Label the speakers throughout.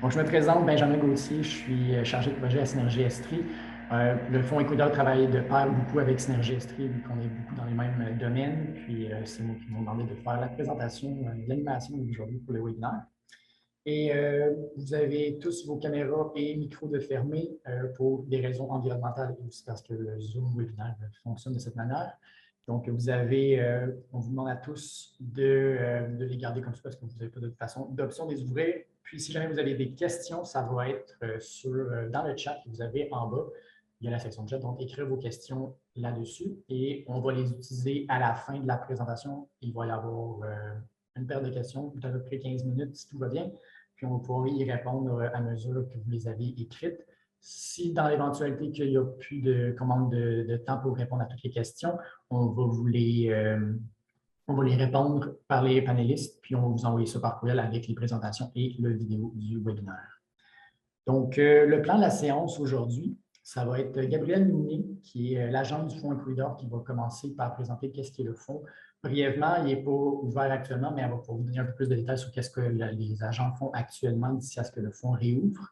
Speaker 1: Donc, je me présente, Benjamin Gauthier, je suis chargé de projet à Synergie Estrie. Le Fonds Équidor travaille de pair beaucoup avec Synergie Estrie, vu qu'on est beaucoup dans les mêmes domaines. Puis, c'est moi qui m'ont demandé de faire la présentation, l'animation d'aujourd'hui pour le webinaire. Et vous avez tous vos caméras et micros de fermés pour des raisons environnementales et aussi parce que le Zoom webinaire fonctionne de cette manière. Donc, on vous demande à tous de les garder comme ça parce que vous n'avez pas d'autre façon d'option de les ouvrir. Puis, si jamais vous avez des questions, ça va être dans le chat que vous avez en bas. Il y a la section de chat, donc écrire vos questions là-dessus et on va les utiliser à la fin de la présentation. Il va y avoir une paire de questions d'à peu près 15 minutes si tout va bien. Puis on va pouvoir y répondre à mesure que vous les avez écrites. Si dans l'éventualité qu'il n'y a plus de commande de temps pour répondre à toutes les questions, on va les répondre par les panélistes, puis on va vous envoyer ça par courriel avec les présentations et le vidéo du webinaire. Donc, le plan de la séance aujourd'hui, ça va être Gabriel Minier, qui est l'agent du Fonds Equidor, qui va commencer par présenter qu'est-ce qu'est le fonds. Brièvement, il n'est pas ouvert actuellement, mais elle va pouvoir vous donner un peu plus de détails sur qu'est-ce que les agents font actuellement d'ici à ce que le fonds réouvre.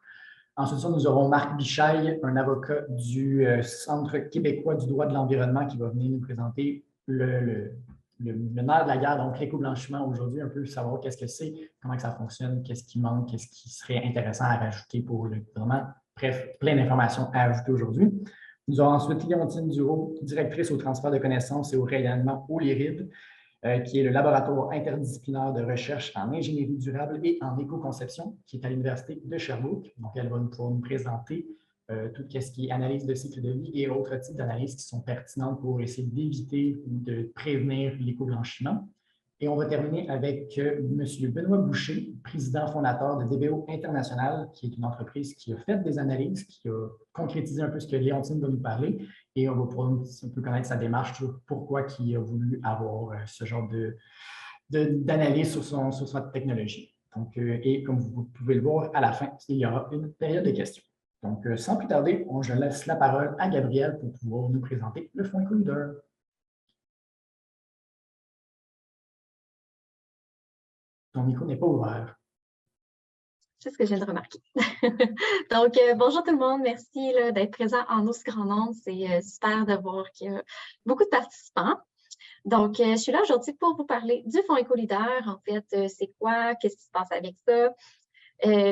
Speaker 1: Ensuite, nous aurons Marc Bichaille, un avocat du Centre québécois du droit de l'environnement, qui va venir nous présenter le nerf de la guerre, donc l'éco-blanchiment aujourd'hui, un peu savoir qu'est-ce que c'est, comment ça fonctionne, qu'est-ce qui manque, qu'est-ce qui serait intéressant à rajouter pour le gouvernement. Bref, plein d'informations à ajouter aujourd'hui. Nous aurons ensuite Léontine Dureau, directrice au transfert de connaissances et au rayonnement au LIRID, qui est le laboratoire interdisciplinaire de recherche en ingénierie durable et en éco-conception, qui est à l'Université de Sherbrooke. Donc, elle va pouvoir nous présenter tout ce qui est analyse de cycle de vie et autres types d'analyses qui sont pertinentes pour essayer d'éviter ou de prévenir l'éco-blanchiment. Et on va terminer avec M. Benoît Boucher, président fondateur de DBO International, qui est une entreprise qui a fait des analyses, qui a concrétisé un peu ce que Léontine va nous parler, et on va pouvoir un peu connaître sa démarche sur pourquoi il a voulu avoir ce genre d'analyse sur sa technologie. Donc, et comme vous pouvez le voir, à la fin, il y aura une période de questions. Donc, sans plus tarder, je laisse la parole à Gabriel pour pouvoir nous présenter le Fonds Equidor. Ton micro n'est pas ouvert.
Speaker 2: C'est ce que je viens de remarquer. Donc, bonjour tout le monde. Merci d'être présent en aussi grand nombre. C'est super de voir qu'il y a beaucoup de participants. Donc, je suis là aujourd'hui pour vous parler du Fonds Éco-Leader. En fait, c'est quoi? Qu'est-ce qui se passe avec ça?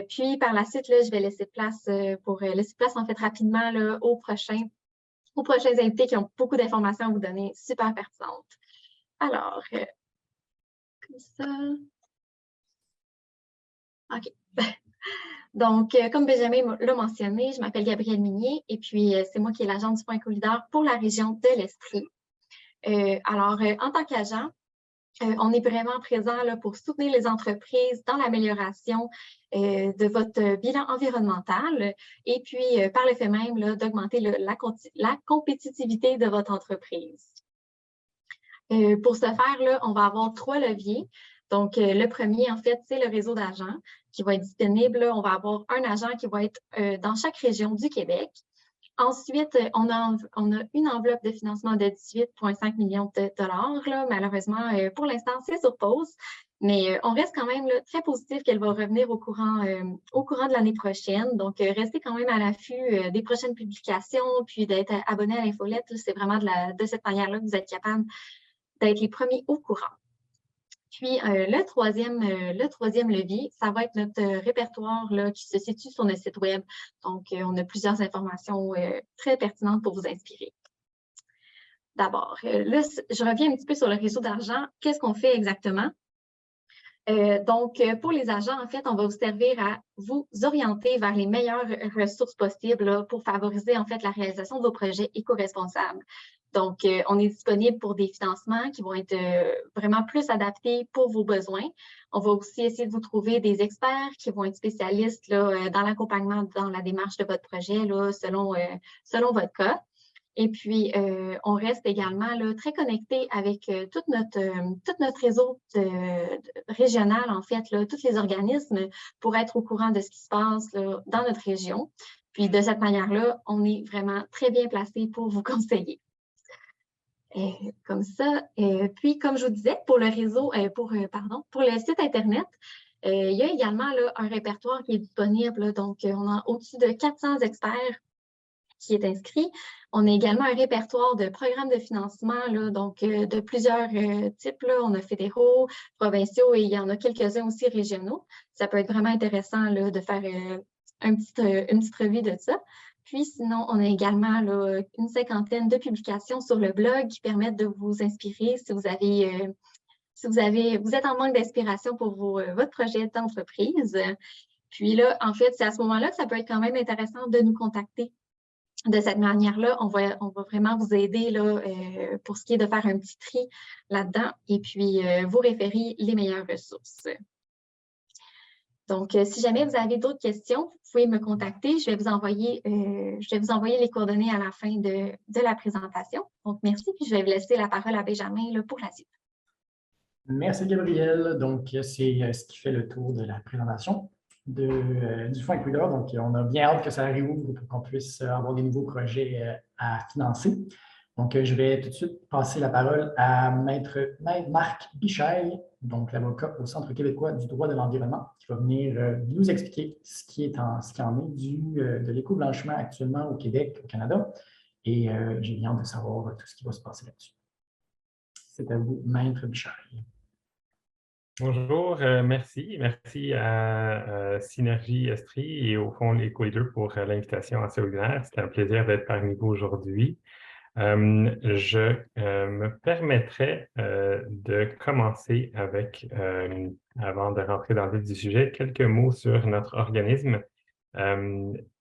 Speaker 2: Puis, par la suite, là, je vais laisser place en fait rapidement là, aux prochains invités qui ont beaucoup d'informations à vous donner, super pertinentes. Alors, comme ça. OK. Donc, comme Benjamin l'a mentionné, je m'appelle Gabrielle Minier et puis c'est moi qui est l'agent du Fonds Éco-Leader pour la région de l'Estrie. Alors, en tant qu'agent, on est vraiment présent là, pour soutenir les entreprises dans l'amélioration de votre bilan environnemental et puis, par le fait même, d'augmenter la compétitivité de votre entreprise. Pour ce faire, là, on va avoir 3 leviers. Donc, le premier, en fait, c'est le réseau d'agents qui va être disponible. Là, on va avoir un agent qui va être dans chaque région du Québec. Ensuite, on a une enveloppe de financement de 18,5 millions de dollars. Là. Malheureusement, pour l'instant, c'est sur pause. Mais on reste quand même là, très positif qu'elle va revenir au courant de l'année prochaine. Donc, restez quand même à l'affût des prochaines publications, puis d'être abonné à l'infolette. C'est vraiment de cette manière-là que vous êtes capable d'être les premiers au courant. Puis, le troisième levier, ça va être notre répertoire là, qui se situe sur notre site Web. Donc, on a plusieurs informations très pertinentes pour vous inspirer. D'abord, là, je reviens un petit peu sur le réseau d'argent. Qu'est-ce qu'on fait exactement? Donc, pour les agents, en fait, on va vous servir à vous orienter vers les meilleures ressources possibles là, pour favoriser, en fait, la réalisation de vos projets éco-responsables. Donc, on est disponible pour des financements qui vont être vraiment plus adaptés pour vos besoins. On va aussi essayer de vous trouver des experts qui vont être spécialistes là, dans l'accompagnement, dans la démarche de votre projet, là, selon votre cas. Et puis, on reste également là, très connecté avec tout notre réseau régional, en fait, là, tous les organismes pour être au courant de ce qui se passe là, dans notre région. Puis, de cette manière-là, on est vraiment très bien placé pour vous conseiller. Comme ça. Puis, comme je vous disais, pour le réseau, pour le site Internet, Il y a également là, un répertoire qui est disponible. Là, donc, on a au-dessus de 400 experts qui est inscrit. On a également un répertoire de programmes de financement, là, donc de plusieurs types. Là. On a fédéraux, provinciaux et il y en a quelques-uns aussi régionaux. Ça peut être vraiment intéressant là, de faire une petite revue de ça. Puis sinon, on a également là, une cinquantaine de publications sur le blog qui permettent de vous inspirer si vous avez, vous êtes en manque d'inspiration pour votre projet d'entreprise. Puis là, en fait, c'est à ce moment-là que ça peut être quand même intéressant de nous contacter. De cette manière-là, on va vraiment vous aider là, pour ce qui est de faire un petit tri là-dedans et puis vous référer les meilleures ressources. Donc, si jamais vous avez d'autres questions, vous pouvez me contacter. Je vais vous envoyer les coordonnées à la fin de la présentation. Donc, merci. Puis, je vais vous laisser la parole à Benjamin là, pour la suite.
Speaker 1: Merci, Gabriel. Donc, c'est ce qui fait le tour de la présentation du Fonds Equidor. Donc, on a bien hâte que ça réouvre pour qu'on puisse avoir des nouveaux projets à financer. Donc, je vais tout de suite passer la parole à Maître Marc Bichaille, donc l'avocat au Centre québécois du droit de l'environnement, qui va venir nous expliquer ce qui en est de l'éco-blanchiment actuellement au Québec, au Canada. Et j'ai bien hâte de savoir tout ce qui va se passer là-dessus. C'est à vous, Maître Bichaille.
Speaker 3: Bonjour, merci. Merci à Synergie Estrie et au Fonds Éco-Leader pour l'invitation à ce webinaire. C'est un plaisir d'être parmi vous aujourd'hui. Je me permettrai de commencer avec, avant de rentrer dans le vif du sujet, quelques mots sur notre organisme.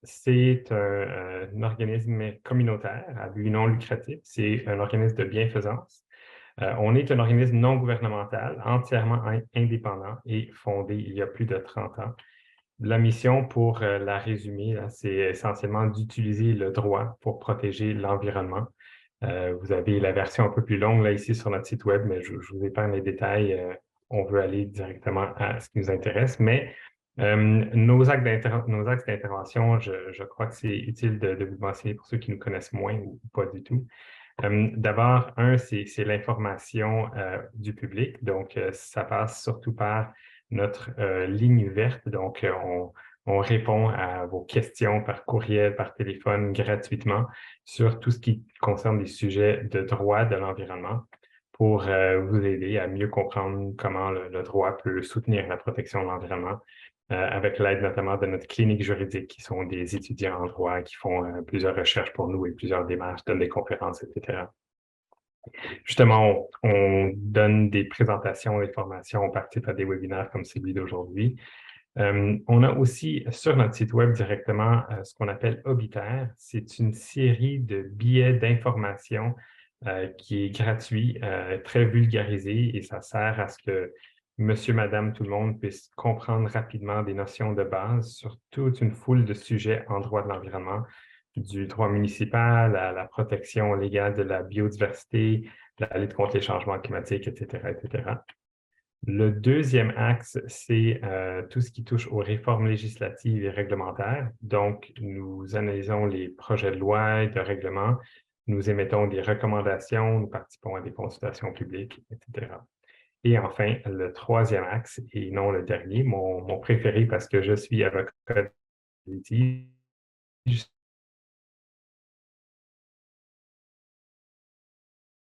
Speaker 3: C'est un organisme communautaire à but non lucratif. C'est un organisme de bienfaisance. On est un organisme non gouvernemental, entièrement indépendant et fondé il y a plus de 30 ans. La mission, pour la résumer, c'est essentiellement d'utiliser le droit pour protéger l'environnement. Vous avez la version un peu plus longue là ici sur notre site web, mais je vous épargne les détails. On veut aller directement à ce qui nous intéresse, mais nos axes d'intervention, je crois que c'est utile de vous mentionner pour ceux qui nous connaissent moins ou pas du tout. D'abord, c'est l'information du public. Donc, ça passe surtout par notre ligne verte. Donc, on répond à vos questions par courriel, par téléphone, gratuitement sur tout ce qui concerne des sujets de droit de l'environnement pour vous aider à mieux comprendre comment le droit peut soutenir la protection de l'environnement. Avec l'aide notamment de notre clinique juridique, qui sont des étudiants en droit qui font plusieurs recherches pour nous et plusieurs démarches, donnent des conférences, etc. Justement, on donne des présentations, des formations, on participe à des webinaires comme celui d'aujourd'hui. On a aussi sur notre site web directement ce qu'on appelle Obitaire. C'est une série de billets d'information qui est gratuit, très vulgarisé et ça sert à ce que monsieur, madame, tout le monde puisse comprendre rapidement des notions de base sur toute une foule de sujets en droit de l'environnement, du droit municipal à la protection légale de la biodiversité, la lutte contre les changements climatiques, etc., etc. Le deuxième axe, c'est tout ce qui touche aux réformes législatives et réglementaires. Donc, nous analysons les projets de loi et de règlement, nous émettons des recommandations, nous participons à des consultations publiques, etc. Et enfin, le troisième axe, et non le dernier, mon préféré parce que je suis avocat de litige,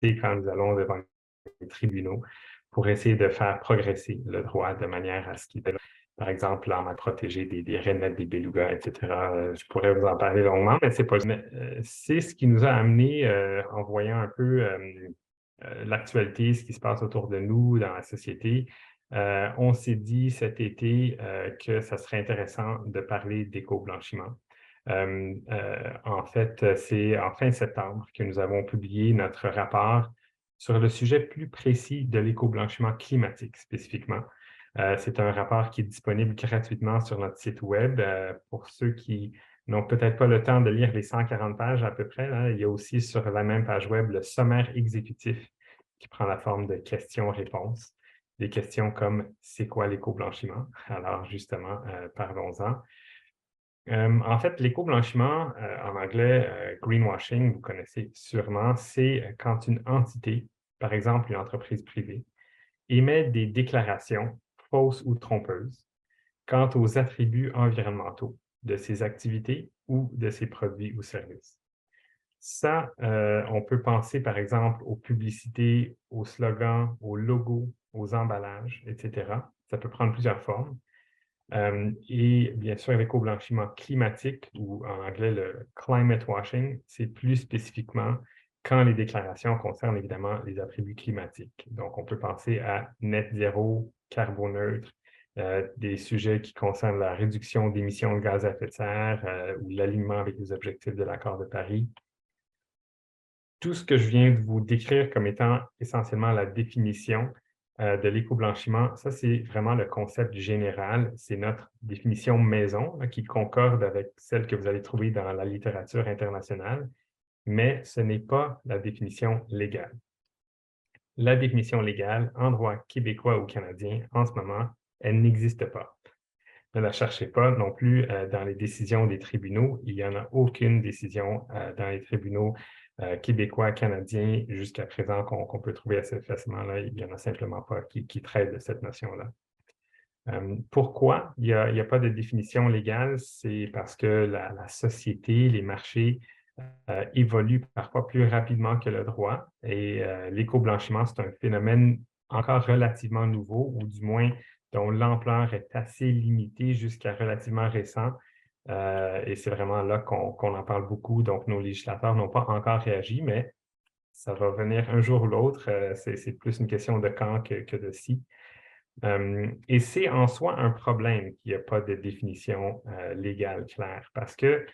Speaker 3: c'est quand nous allons devant les tribunaux pour essayer de faire progresser le droit de manière à ce qu'il peut, par exemple, en protéger des rainettes, des belugas, etc. Je pourrais vous en parler longuement, mais c'est pas. C'est ce qui nous a amené, en voyant un peu l'actualité, ce qui se passe autour de nous dans la société. On s'est dit cet été que ça serait intéressant de parler d'éco-blanchiment. En fait, c'est en fin septembre que nous avons publié notre rapport sur le sujet plus précis de l'éco-blanchiment climatique spécifiquement. C'est un rapport qui est disponible gratuitement sur notre site web. Pour ceux qui n'ont peut-être pas le temps de lire les 140 pages à peu près, là, il y a aussi sur la même page web le sommaire exécutif qui prend la forme de questions-réponses. Des questions comme « C'est quoi l'éco-blanchiment? » Alors justement, parlons-en. En fait, l'éco-blanchiment, en anglais, greenwashing, vous connaissez sûrement, c'est quand une entité, par exemple une entreprise privée, émet des déclarations fausses ou trompeuses quant aux attributs environnementaux de ces activités ou de ces produits ou services. Ça, on peut penser par exemple aux publicités, aux slogans, aux logos, aux emballages, etc. Ça peut prendre plusieurs formes. Et bien sûr, avec l'éco-blanchiment climatique, ou en anglais le climate washing, c'est plus spécifiquement quand les déclarations concernent évidemment les attributs climatiques. Donc, on peut penser à net zéro, carboneutre, des sujets qui concernent la réduction d'émissions de gaz à effet de serre ou l'alignement avec les objectifs de l'accord de Paris. Tout ce que je viens de vous décrire comme étant essentiellement la définition de l'éco-blanchiment, ça, c'est vraiment le concept général. C'est notre définition maison là, qui concorde avec celle que vous allez trouver dans la littérature internationale, mais ce n'est pas la définition légale. La définition légale en droit québécois ou canadien, en ce moment, elle n'existe pas. Ne la cherchez pas non plus dans les décisions des tribunaux. Il n'y en a aucune décision dans les tribunaux québécois, canadiens, jusqu'à présent, qu'on peut trouver assez facilement. Là, il n'y en a simplement pas qui traitent de cette notion-là. Pourquoi il n'y a pas de définition légale? C'est parce que la société, les marchés évoluent parfois plus rapidement que le droit et l'éco-blanchiment, c'est un phénomène encore relativement nouveau, ou du moins dont l'ampleur est assez limitée jusqu'à relativement récent. Et c'est vraiment là qu'on en parle beaucoup. Donc, nos législateurs n'ont pas encore réagi, mais ça va venir un jour ou l'autre. C'est plus une question de quand que de si. Et c'est en soi un problème qu'il n'y a pas de définition légale claire, parce que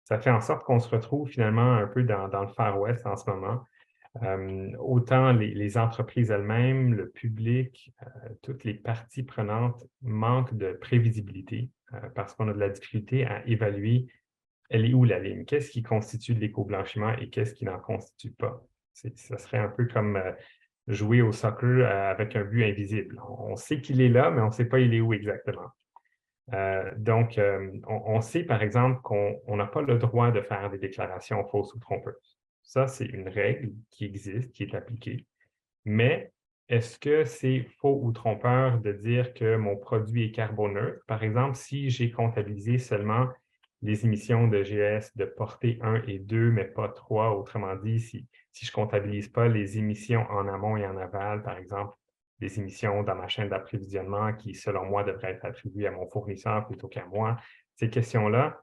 Speaker 3: ça fait en sorte qu'on se retrouve finalement un peu dans le Far West en ce moment. Autant les entreprises elles-mêmes, le public, toutes les parties prenantes manquent de prévisibilité parce qu'on a de la difficulté à évaluer elle est où la ligne, qu'est-ce qui constitue de l'éco-blanchiment et qu'est-ce qui n'en constitue pas. Ça serait un peu comme jouer au soccer avec un but invisible. On sait qu'il est là, mais on ne sait pas il est où exactement. Donc, on sait par exemple qu'on n'a pas le droit de faire des déclarations fausses ou trompeuses. Ça, c'est une règle qui existe, qui est appliquée. Mais est-ce que c'est faux ou trompeur de dire que mon produit est carboneutre? Par exemple, si j'ai comptabilisé seulement les émissions de GES de portée 1 et 2, mais pas 3, autrement dit, si je ne comptabilise pas les émissions en amont et en aval, par exemple, des émissions dans ma chaîne d'approvisionnement qui, selon moi, devraient être attribuées à mon fournisseur plutôt qu'à moi, ces questions-là,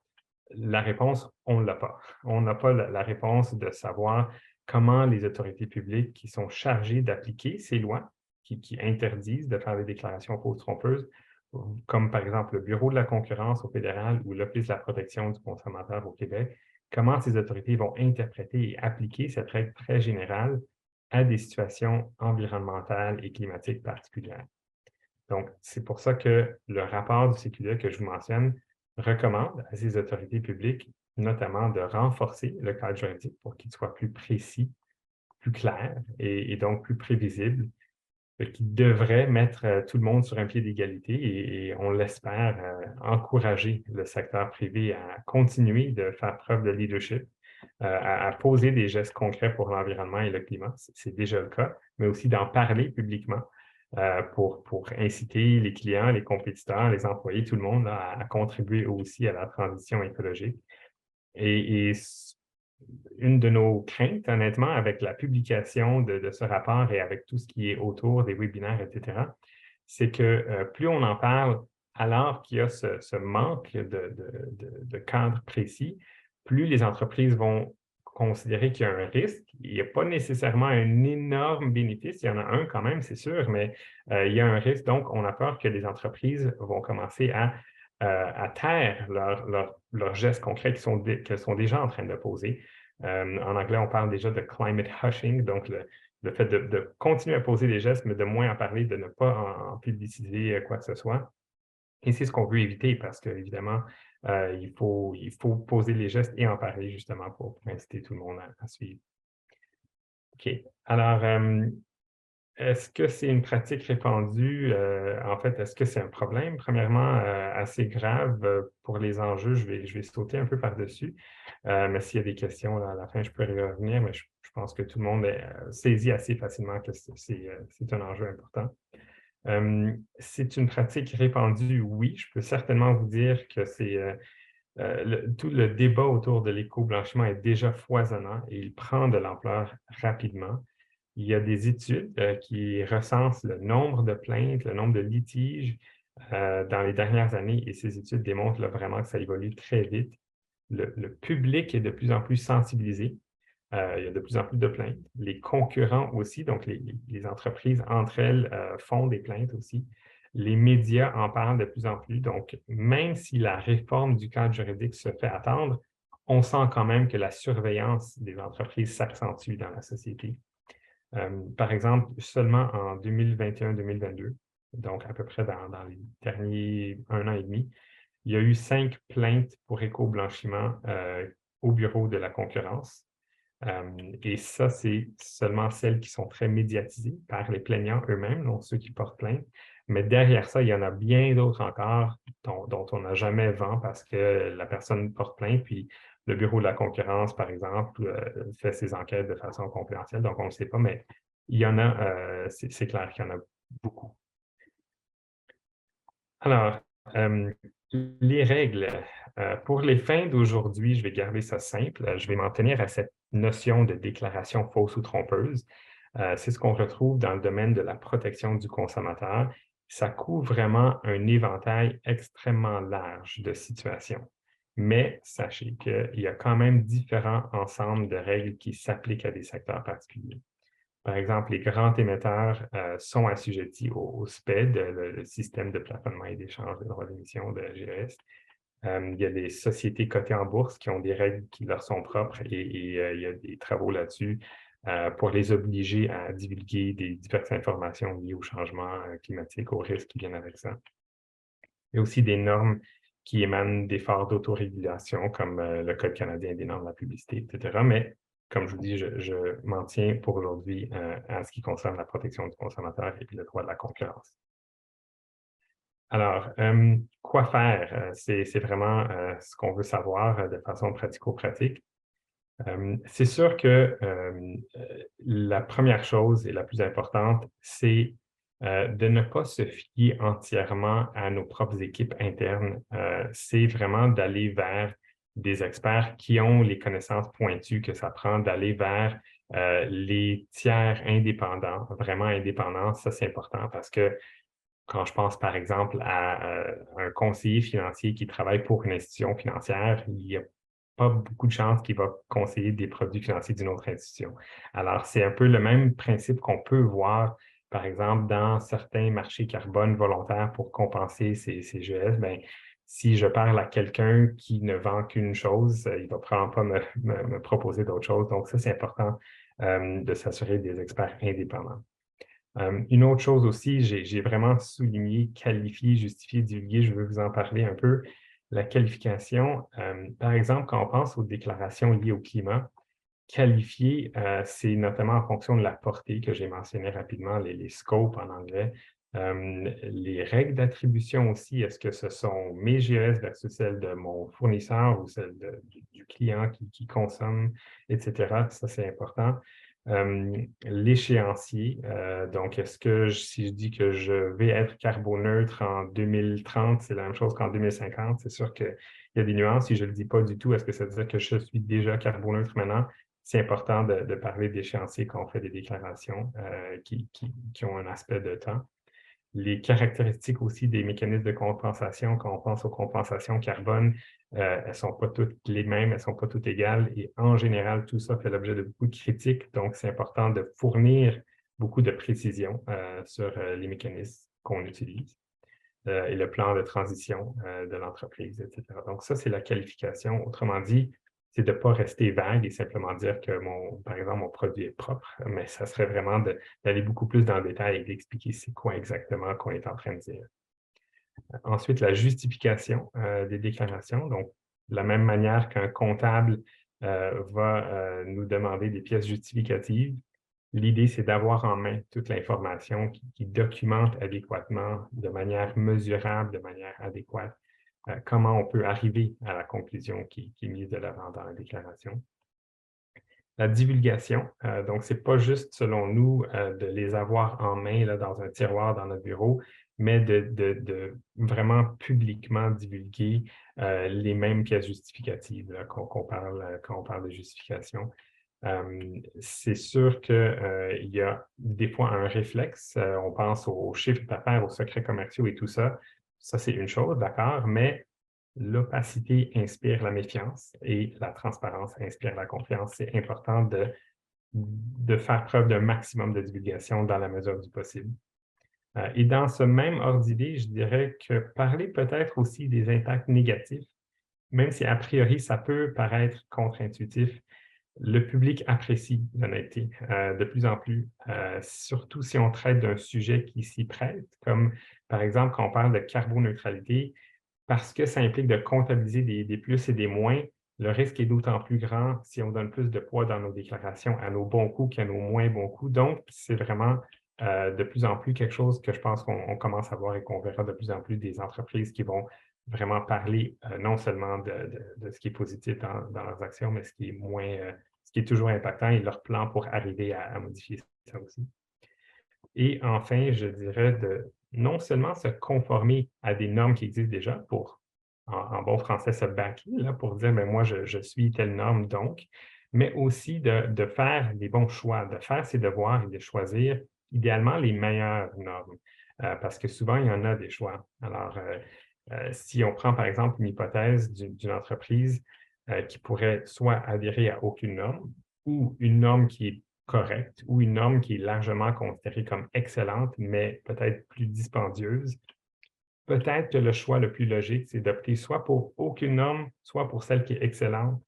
Speaker 3: la réponse, on ne l'a pas. On n'a pas la réponse de savoir comment les autorités publiques qui sont chargées d'appliquer ces lois qui interdisent de faire des déclarations fausses trompeuses, comme par exemple le Bureau de la concurrence au fédéral ou l'Office de la protection du consommateur au Québec, comment ces autorités vont interpréter et appliquer cette règle très générale à des situations environnementales et climatiques particulières. Donc, c'est pour ça que le rapport du CQDE que je vous mentionne recommande à ces autorités publiques, notamment de renforcer le cadre juridique pour qu'il soit plus précis, plus clair et donc plus prévisible, qui devrait mettre tout le monde sur un pied d'égalité et on l'espère, encourager le secteur privé à continuer de faire preuve de leadership, à poser des gestes concrets pour l'environnement et le climat, c'est déjà le cas, mais aussi d'en parler publiquement pour inciter les clients, les compétiteurs, les employés, tout le monde à contribuer aussi à la transition écologique. Et une de nos craintes, honnêtement, avec la publication de ce rapport et avec tout ce qui est autour des webinaires, etc., c'est que plus on en parle alors qu'il y a ce manque de cadre précis, plus les entreprises vont considérer qu'il y a un risque. Il n'y a pas nécessairement un énorme bénéfice, il y en a un quand même, c'est sûr, mais il y a un risque. Donc, on a peur que les entreprises vont commencer à taire leurs gestes concrets qu'elles sont déjà en train de poser. En anglais, on parle déjà de climate hushing, donc le fait de continuer à poser des gestes, mais de moins en parler, de ne pas en publiciser quoi que ce soit. Et c'est ce qu'on veut éviter parce qu'évidemment, il faut poser les gestes et en parler justement pour inciter tout le monde à suivre. OK. Alors, est-ce que c'est une pratique répandue? En fait, est-ce que c'est un problème? Premièrement, assez grave pour les enjeux. Je vais sauter un peu par-dessus. Mais s'il y a des questions à la fin, je peux y revenir, mais je pense que tout le monde saisit assez facilement que c'est un enjeu important. C'est une pratique répandue, oui. Je peux certainement vous dire que tout le débat autour de l'éco-blanchiment est déjà foisonnant et il prend de l'ampleur rapidement. Il y a des études qui recensent le nombre de plaintes, le nombre de litiges dans les dernières années et ces études démontrent là, vraiment que ça évolue très vite. Le public est de plus en plus sensibilisé. Il y a de plus en plus de plaintes. Les concurrents aussi, donc les entreprises entre elles font des plaintes aussi. Les médias en parlent de plus en plus. Donc, même si la réforme du cadre juridique se fait attendre, on sent quand même que la surveillance des entreprises s'accentue dans la société. Par exemple, seulement en 2021-2022, donc à peu près dans les derniers 1 an et demi, il y a eu 5 plaintes pour éco-blanchiment au bureau de la concurrence. Et ça, c'est seulement celles qui sont très médiatisées par les plaignants eux-mêmes, donc ceux qui portent plainte. Mais derrière ça, il y en a bien d'autres encore dont on n'a jamais vent parce que la personne porte plainte, puis le bureau de la concurrence, par exemple, fait ses enquêtes de façon confidentielle, donc on ne sait pas, mais il y en a, c'est clair qu'il y en a beaucoup. Alors, les règles. Pour les fins d'aujourd'hui, je vais garder ça simple. Je vais m'en tenir à cette notion de déclaration fausse ou trompeuse. C'est ce qu'on retrouve dans le domaine de la protection du consommateur. Ça couvre vraiment un éventail extrêmement large de situations. Mais sachez qu'il y a quand même différents ensembles de règles qui s'appliquent à des secteurs particuliers. Par exemple, les grands émetteurs sont assujettis au SPED, le système de plafonnement et d'échange de droits d'émission de GES. Il y a des sociétés cotées en bourse qui ont des règles qui leur sont propres et il y a des travaux là-dessus pour les obliger à divulguer des diverses informations liées au changement climatique, aux risques qui viennent avec ça. Il y a aussi des normes qui émanent d'efforts d'autorégulation comme le Code canadien des normes de la publicité, etc. Mais comme je vous dis, je m'en tiens pour aujourd'hui à ce qui concerne la protection du consommateur et le droit de la concurrence. Alors, quoi faire? C'est vraiment ce qu'on veut savoir de façon pratico-pratique. C'est sûr que la première chose et la plus importante, c'est de ne pas se fier entièrement à nos propres équipes internes. C'est vraiment d'aller vers des experts qui ont les connaissances pointues que ça prend, d'aller vers les tiers indépendants, vraiment indépendants. Ça, c'est important parce que quand je pense, par exemple, à un conseiller financier qui travaille pour une institution financière, il n'y a pas beaucoup de chances qu'il va conseiller des produits financiers d'une autre institution. Alors, c'est un peu le même principe qu'on peut voir, par exemple, dans certains marchés carbone volontaires pour compenser ces GES. Bien, si je parle à quelqu'un qui ne vend qu'une chose, il ne va probablement pas me proposer d'autres choses. Donc, ça, c'est important de s'assurer des experts indépendants. Une autre chose aussi, j'ai vraiment souligné, qualifié, justifié, divulgué, je veux vous en parler un peu. La qualification, par exemple, quand on pense aux déclarations liées au climat, qualifier, c'est notamment en fonction de la portée que j'ai mentionné rapidement, les scopes en anglais. Les règles d'attribution aussi, est-ce que ce sont mes GES versus celles de mon fournisseur ou celles du client qui consomme, etc. Ça, c'est important. L'échéancier, donc est-ce que si je dis que je vais être carboneutre en 2030, c'est la même chose qu'en 2050? C'est sûr qu'il y a des nuances. Si je ne le dis pas du tout, est-ce que ça veut dire que je suis déjà carboneutre maintenant? C'est important de parler d'échéancier quand on fait des déclarations qui ont un aspect de temps. Les caractéristiques aussi des mécanismes de compensation, quand on pense aux compensations carbone, elles ne sont pas toutes les mêmes, elles ne sont pas toutes égales et en général, tout ça fait l'objet de beaucoup de critiques. Donc, c'est important de fournir beaucoup de précision sur les mécanismes qu'on utilise et le plan de transition de l'entreprise, etc. Donc, ça, c'est la qualification. Autrement dit, c'est de ne pas rester vague et simplement dire que, par exemple, mon produit est propre, mais ça serait vraiment d'aller beaucoup plus dans le détail et d'expliquer c'est quoi exactement qu'on est en train de dire. Ensuite, la justification des déclarations. Donc, de la même manière qu'un comptable va nous demander des pièces justificatives, l'idée, c'est d'avoir en main toute l'information qui documente adéquatement, de manière mesurable, de manière adéquate, comment on peut arriver à la conclusion qui est mise de l'avant dans la déclaration. la divulgation. Donc, ce n'est pas juste, selon nous, de les avoir en main là, dans un tiroir dans notre bureau, mais de vraiment publiquement divulguer les mêmes pièces justificatives quand on parle de justification. C'est sûr qu'il y a des fois un réflexe. On pense aux chiffres d'affaires, aux secrets commerciaux et tout ça. Ça, c'est une chose, d'accord, mais l'opacité inspire la méfiance et la transparence inspire la confiance. C'est important de faire preuve d'un maximum de divulgation dans la mesure du possible. Et dans ce même ordre d'idée, je dirais que parler peut-être aussi des impacts négatifs, même si a priori ça peut paraître contre-intuitif, le public apprécie l'honnêteté de plus en plus, surtout si on traite d'un sujet qui s'y prête, comme par exemple quand on parle de carboneutralité, parce que ça implique de comptabiliser des plus et des moins, le risque est d'autant plus grand si on donne plus de poids dans nos déclarations à nos bons coups qu'à nos moins bons coups. Donc, c'est vraiment de plus en plus quelque chose que je pense qu'on commence à voir et qu'on verra de plus en plus des entreprises qui vont vraiment parler non seulement de ce qui est positif dans leurs actions, mais ce qui est toujours impactant et leur plan pour arriver à modifier ça aussi. Et enfin, je dirais de non seulement se conformer à des normes qui existent déjà pour, en bon français, se baquer, là, pour dire, mais moi, je suis telle norme donc, mais aussi de faire les bons choix, de faire ses devoirs et de choisir idéalement les meilleures normes, parce que souvent, il y en a des choix. Alors, si on prend par exemple une hypothèse d'une entreprise qui pourrait soit adhérer à aucune norme ou une norme qui est correcte ou une norme qui est largement considérée comme excellente, mais peut-être plus dispendieuse, peut-être que le choix le plus logique, c'est d'opter soit pour aucune norme, soit pour celle qui est excellente,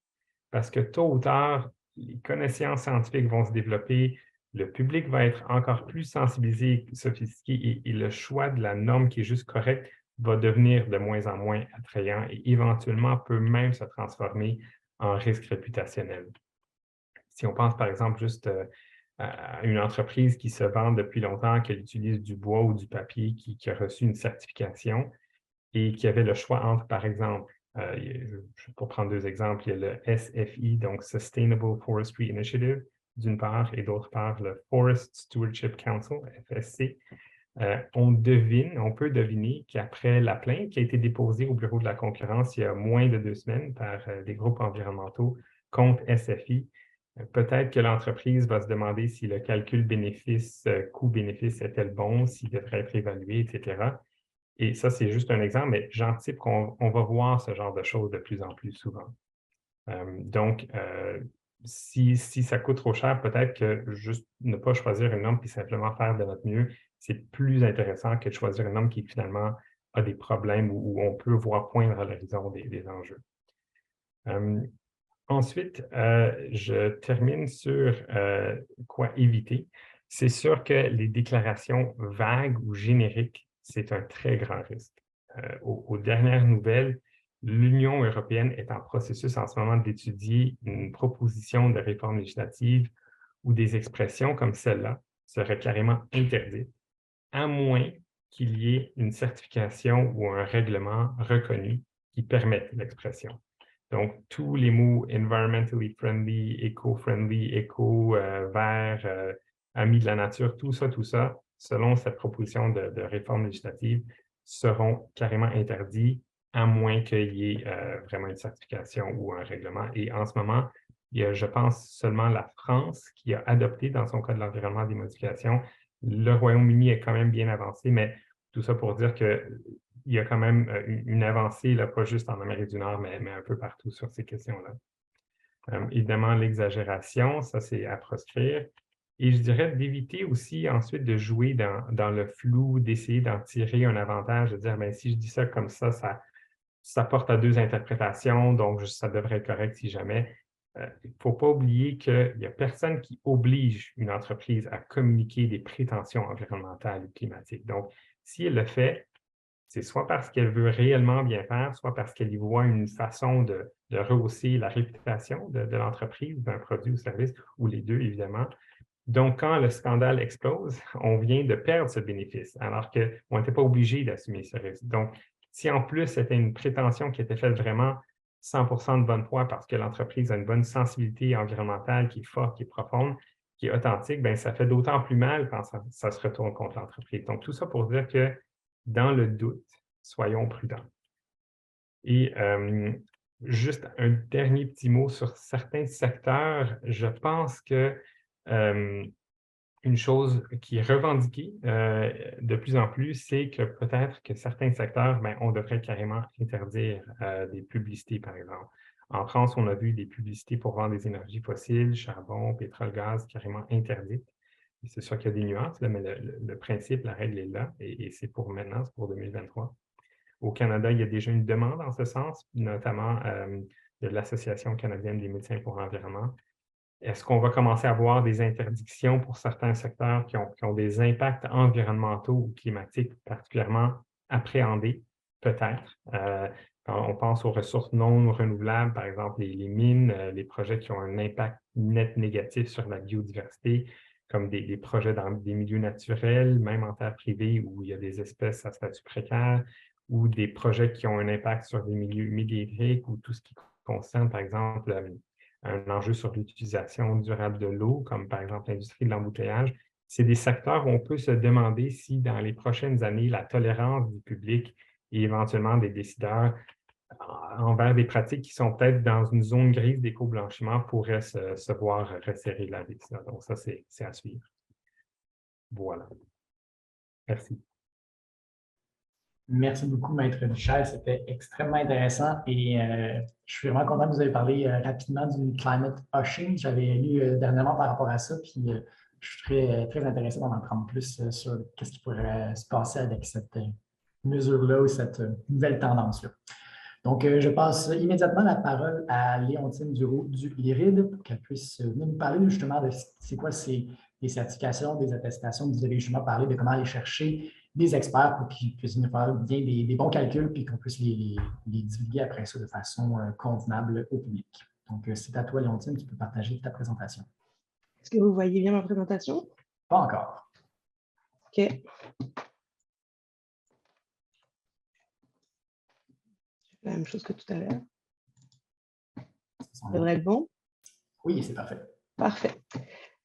Speaker 3: parce que tôt ou tard, les connaissances scientifiques vont se développer, le public va être encore plus sensibilisé, sophistiqué, et le choix de la norme qui est juste correcte va devenir de moins en moins attrayant et éventuellement peut même se transformer en risque réputationnel. Si on pense par exemple juste à une entreprise qui se vend depuis longtemps, qu'elle utilise du bois ou du papier, qui a reçu une certification et qui avait le choix entre, par exemple, pour prendre deux exemples, il y a le SFI, donc Sustainable Forestry Initiative, d'une part, et d'autre part, le Forest Stewardship Council, FSC. On peut deviner qu'après la plainte qui a été déposée au Bureau de la concurrence il y a moins de 2 semaines par des groupes environnementaux contre SFI, peut-être que l'entreprise va se demander si le calcul bénéfice, coût-bénéfice est-il bon, s'il devrait être évalué, etc. Et ça, c'est juste un exemple, mais j'anticipe qu'on va voir ce genre de choses de plus en plus souvent. Donc, si ça coûte trop cher, peut-être que juste ne pas choisir une norme puis simplement faire de notre mieux, c'est plus intéressant que de choisir une norme qui finalement a des problèmes où on peut voir poindre à l'horizon des enjeux. Ensuite, je termine sur quoi éviter. C'est sûr que les déclarations vagues ou génériques, c'est un très grand risque. Aux dernières nouvelles, l'Union européenne est en processus en ce moment d'étudier une proposition de réforme législative où des expressions comme celle-là seraient carrément interdites, à moins qu'il y ait une certification ou un règlement reconnu qui permette l'expression. Donc, tous les mots environmentally friendly, éco-friendly, vert, amis de la nature, tout ça, selon cette proposition de réforme législative, seront carrément interdits, à moins qu'il y ait vraiment une certification ou un règlement. Et en ce moment, il y a, je pense, seulement la France qui a adopté dans son Code de l'environnement des modifications. Le Royaume-Uni est quand même bien avancé, mais tout ça pour dire qu'il y a quand même une avancée, là, pas juste en Amérique du Nord, mais un peu partout sur ces questions-là. Évidemment, l'exagération, ça, c'est à proscrire. Et je dirais d'éviter aussi ensuite de jouer dans le flou, d'essayer d'en tirer un avantage, de dire, bien, si je dis ça comme ça porte à 2 interprétations, donc ça devrait être correct si jamais. Il ne faut pas oublier qu'il n'y a personne qui oblige une entreprise à communiquer des prétentions environnementales ou climatiques. Donc, si elle le fait, c'est soit parce qu'elle veut réellement bien faire, soit parce qu'elle y voit une façon de rehausser la réputation de l'entreprise, d'un produit ou service, ou les deux, évidemment. Donc, quand le scandale explose, on vient de perdre ce bénéfice, alors qu'on n'était pas obligé d'assumer ce risque. Donc, si en plus c'était une prétention qui était faite vraiment 100% de bonne foi parce que l'entreprise a une bonne sensibilité environnementale qui est forte, qui est profonde, qui est authentique, bien, ça fait d'autant plus mal quand ça se retourne contre l'entreprise. Donc, tout ça pour dire que dans le doute, soyons prudents. Et juste un dernier petit mot sur certains secteurs. Je pense que une chose qui est revendiquée de plus en plus, c'est que peut-être que certains secteurs, bien, on devrait carrément interdire des publicités, par exemple. En France, on a vu des publicités pour vendre des énergies fossiles, charbon, pétrole, gaz, carrément interdites. C'est sûr qu'il y a des nuances, là, mais le principe, la règle est là, et c'est pour maintenant, c'est pour 2023. Au Canada, il y a déjà une demande en ce sens, notamment de l'Association canadienne des médecins pour l'environnement. Est-ce qu'on va commencer à voir des interdictions pour certains secteurs qui ont des impacts environnementaux ou climatiques particulièrement appréhendés? Peut-être. Quand on pense aux ressources non renouvelables, par exemple les mines, les projets qui ont un impact net négatif sur la biodiversité, comme des projets dans des milieux naturels, même en terre privée où il y a des espèces à statut précaire, ou des projets qui ont un impact sur des milieux hydriques ou tout ce qui concerne, par exemple, un enjeu sur l'utilisation durable de l'eau, comme par exemple l'industrie de l'embouteillage. C'est des secteurs où on peut se demander si dans les prochaines années, la tolérance du public et éventuellement des décideurs envers des pratiques qui sont peut-être dans une zone grise d'éco-blanchiment pourraient se voir resserrer la vis. Donc ça, c'est à suivre. Voilà. Merci.
Speaker 1: Merci beaucoup, Maître Duchesne. C'était extrêmement intéressant et je suis vraiment content que vous ayez parlé rapidement du climate washing. J'avais lu dernièrement par rapport à ça, puis je suis très intéressé d'en apprendre plus sur ce qui pourrait se passer avec cette mesure-là ou cette nouvelle tendance-là. Donc, je passe immédiatement la parole à Léontine Duroux-Lyride pour qu'elle puisse venir nous parler justement de c'est quoi les certifications, des attestations. Vous avez justement parlé de comment aller chercher des experts pour qu'ils puissent nous faire bien des bons calculs puis qu'on puisse les divulguer après ça de façon convenable au public. Donc, c'est à toi, Léontine, tu peux partager ta présentation.
Speaker 4: Est-ce que vous voyez bien ma présentation?
Speaker 1: Pas encore.
Speaker 4: OK. La même chose que tout à l'heure. Ça devrait être bon?
Speaker 1: Oui, c'est parfait.
Speaker 4: Parfait.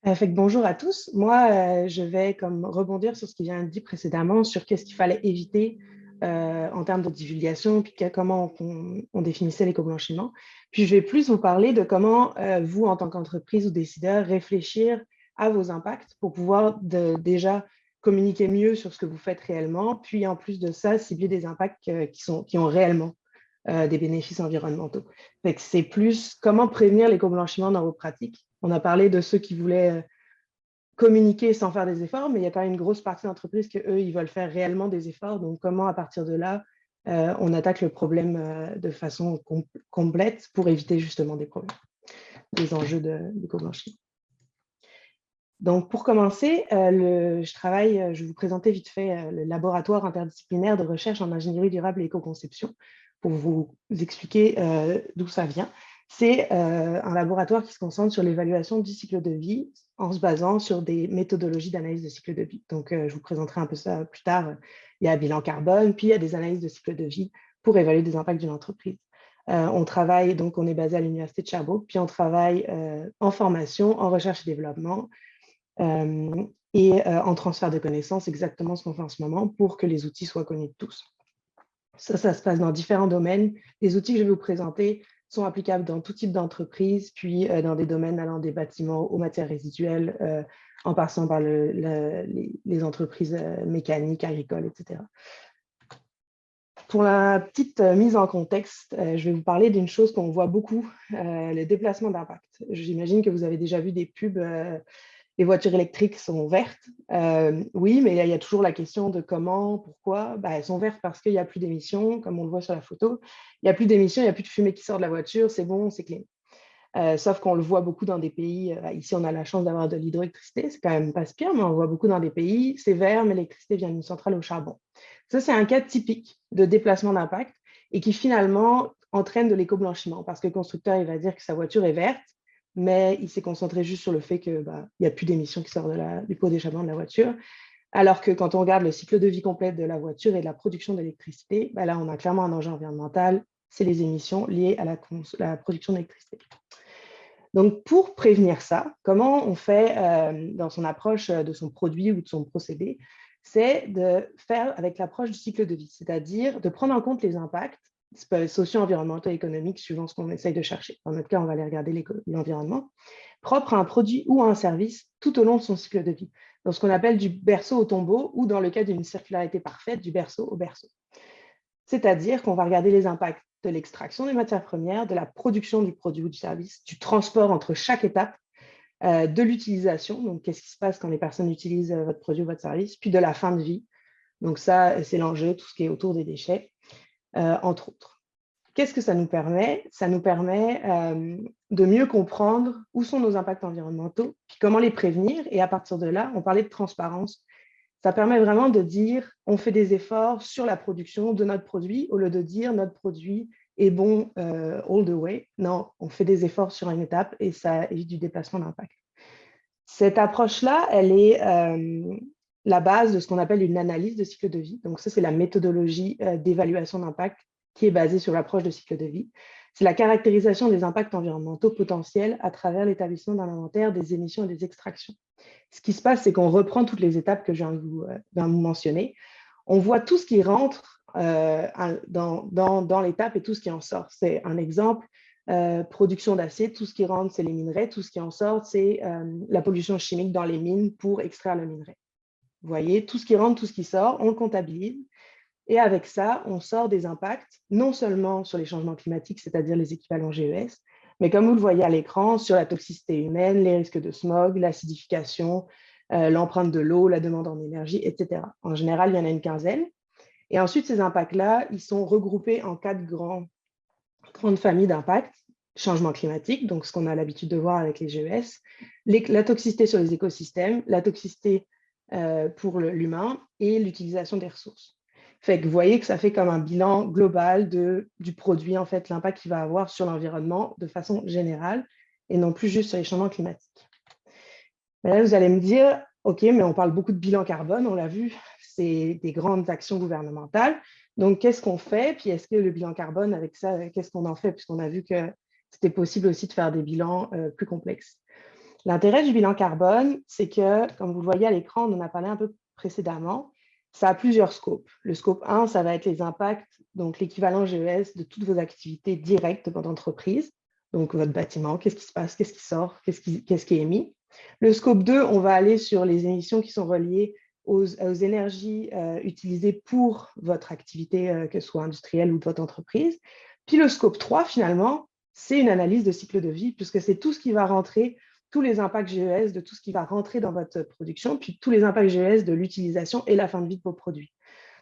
Speaker 4: Fait que bonjour à tous. Moi, je vais comme rebondir sur ce qui vient de dire précédemment, sur qu'est-ce qu'il fallait éviter en termes de divulgation, puis comment on définissait l'éco-blanchiment. Puis je vais plus vous parler de comment vous, en tant qu'entreprise ou décideur, réfléchir à vos impacts pour pouvoir déjà communiquer mieux sur ce que vous faites réellement, puis en plus de ça, cibler des impacts qui ont réellement des bénéfices environnementaux. C'est plus comment prévenir l'éco-blanchiment dans vos pratiques. On a parlé de ceux qui voulaient communiquer sans faire des efforts, mais il y a quand même une grosse partie d'entreprises qu'eux, ils veulent faire réellement des efforts. Donc, comment, à partir de là, on attaque le problème de façon complète pour éviter justement des problèmes, des enjeux d'éco-blanchiment. Donc, pour commencer, je vais vous présenter vite fait le laboratoire interdisciplinaire de recherche en ingénierie durable et éco-conception pour vous expliquer d'où ça vient. C'est un laboratoire qui se concentre sur l'évaluation du cycle de vie en se basant sur des méthodologies d'analyse de cycle de vie. Donc, je vous présenterai un peu ça plus tard. Il y a un bilan carbone, puis il y a des analyses de cycle de vie pour évaluer des impacts d'une entreprise. On travaille, donc on est basé à l'Université de Sherbrooke, puis on travaille en formation, en recherche et développement et en transfert de connaissances, exactement ce qu'on fait en ce moment pour que les outils soient connus de tous. Ça se passe dans différents domaines. Les outils que je vais vous présenter sont applicables dans tout type d'entreprise, puis dans des domaines allant des bâtiments aux matières résiduelles, en passant par les entreprises mécaniques, agricoles, etc. Pour la petite mise en contexte, je vais vous parler d'une chose qu'on voit beaucoup, le déplacement d'impact. J'imagine que vous avez déjà vu des pubs, les voitures électriques sont vertes. Oui, mais il y a toujours la question de comment, pourquoi. Elles sont vertes parce qu'il n'y a plus d'émissions, comme on le voit sur la photo. Il n'y a plus d'émissions, il n'y a plus de fumée qui sort de la voiture, c'est bon, c'est clean. Sauf qu'on le voit beaucoup dans des pays, ici on a la chance d'avoir de l'hydroélectricité, c'est quand même pas si pire, mais on le voit beaucoup dans des pays, c'est vert, mais l'électricité vient d'une centrale au charbon. Ça, c'est un cas typique de déplacement d'impact et qui finalement entraîne de l'éco-blanchiment parce que le constructeur il va dire que sa voiture est verte, mais il s'est concentré juste sur le fait qu'il n'y a plus d'émissions qui sortent du pot d'échappement de la voiture. Alors que quand on regarde le cycle de vie complet de la voiture et de la production d'électricité, là, on a clairement un enjeu environnemental c'est les émissions liées à la production d'électricité. Donc, pour prévenir ça, comment on fait dans son approche de son produit ou de son procédé, c'est de faire avec l'approche du cycle de vie, c'est-à-dire de prendre en compte les impacts socio-environnementaux et économiques suivant ce qu'on essaye de chercher. Dans notre cas, on va aller regarder l'environnement, propre à un produit ou à un service tout au long de son cycle de vie, dans ce qu'on appelle du berceau au tombeau ou dans le cas d'une circularité parfaite, du berceau au berceau. C'est-à-dire qu'on va regarder les impacts de l'extraction des matières premières, de la production du produit ou du service, du transport entre chaque étape, de l'utilisation, donc qu'est-ce qui se passe quand les personnes utilisent votre produit ou votre service, puis de la fin de vie. Donc ça, c'est l'enjeu, tout ce qui est autour des déchets, entre autres. Qu'est-ce que ça nous permet? Ça nous permet de mieux comprendre où sont nos impacts environnementaux, puis comment les prévenir. Et à partir de là, on parlait de transparence. Ça permet vraiment de dire, on fait des efforts sur la production de notre produit, au lieu de dire notre produit est bon all the way. Non, on fait des efforts sur une étape et ça évite du déplacement d'impact. Cette approche-là, elle est la base de ce qu'on appelle une analyse de cycle de vie. Donc ça, c'est la méthodologie d'évaluation d'impact qui est basée sur l'approche de cycle de vie. C'est la caractérisation des impacts environnementaux potentiels à travers l'établissement d'un inventaire des émissions et des extractions. Ce qui se passe, c'est qu'on reprend toutes les étapes que je viens de vous mentionner. On voit tout ce qui rentre dans l'étape et tout ce qui en sort. C'est un exemple, production d'acier, tout ce qui rentre, c'est les minerais, tout ce qui en sort, c'est la pollution chimique dans les mines pour extraire le minerai. Vous voyez, tout ce qui rentre, tout ce qui sort, on le comptabilise. Et avec ça, on sort des impacts, non seulement sur les changements climatiques, c'est-à-dire les équivalents GES, mais comme vous le voyez à l'écran, sur la toxicité humaine, les risques de smog, l'acidification, l'empreinte de l'eau, la demande en énergie, etc. En général, il y en a une quinzaine. Et ensuite, ces impacts-là, ils sont regroupés en 4 grandes familles d'impacts. Changement climatique, donc ce qu'on a l'habitude de voir avec les GES, la toxicité sur les écosystèmes, la toxicité pour l'humain et l'utilisation des ressources. Fait que vous voyez que ça fait comme un bilan global du produit, en fait, l'impact qu'il va avoir sur l'environnement de façon générale et non plus juste sur les changements climatiques. Mais là, vous allez me dire, OK, mais on parle beaucoup de bilan carbone, on l'a vu, c'est des grandes actions gouvernementales. Donc, qu'est-ce qu'on fait? Puis, est-ce que le bilan carbone, avec ça, qu'est-ce qu'on en fait? Puisqu'on a vu que c'était possible aussi de faire des bilans plus complexes. L'intérêt du bilan carbone, c'est que, comme vous le voyez à l'écran, on en a parlé un peu précédemment, ça a plusieurs scopes. Le scope 1, ça va être les impacts, donc l'équivalent GES de toutes vos activités directes de votre entreprise, donc votre bâtiment, qu'est-ce qui se passe, qu'est-ce qui sort, qu'est-ce qui est émis. Le scope 2, on va aller sur les émissions qui sont reliées aux énergies utilisées pour votre activité, que ce soit industrielle ou de votre entreprise. Puis le scope 3, finalement, c'est une analyse de cycle de vie, puisque c'est tout ce qui va rentrer, tous les impacts GES de tout ce qui va rentrer dans votre production, puis tous les impacts GES de l'utilisation et la fin de vie de vos produits.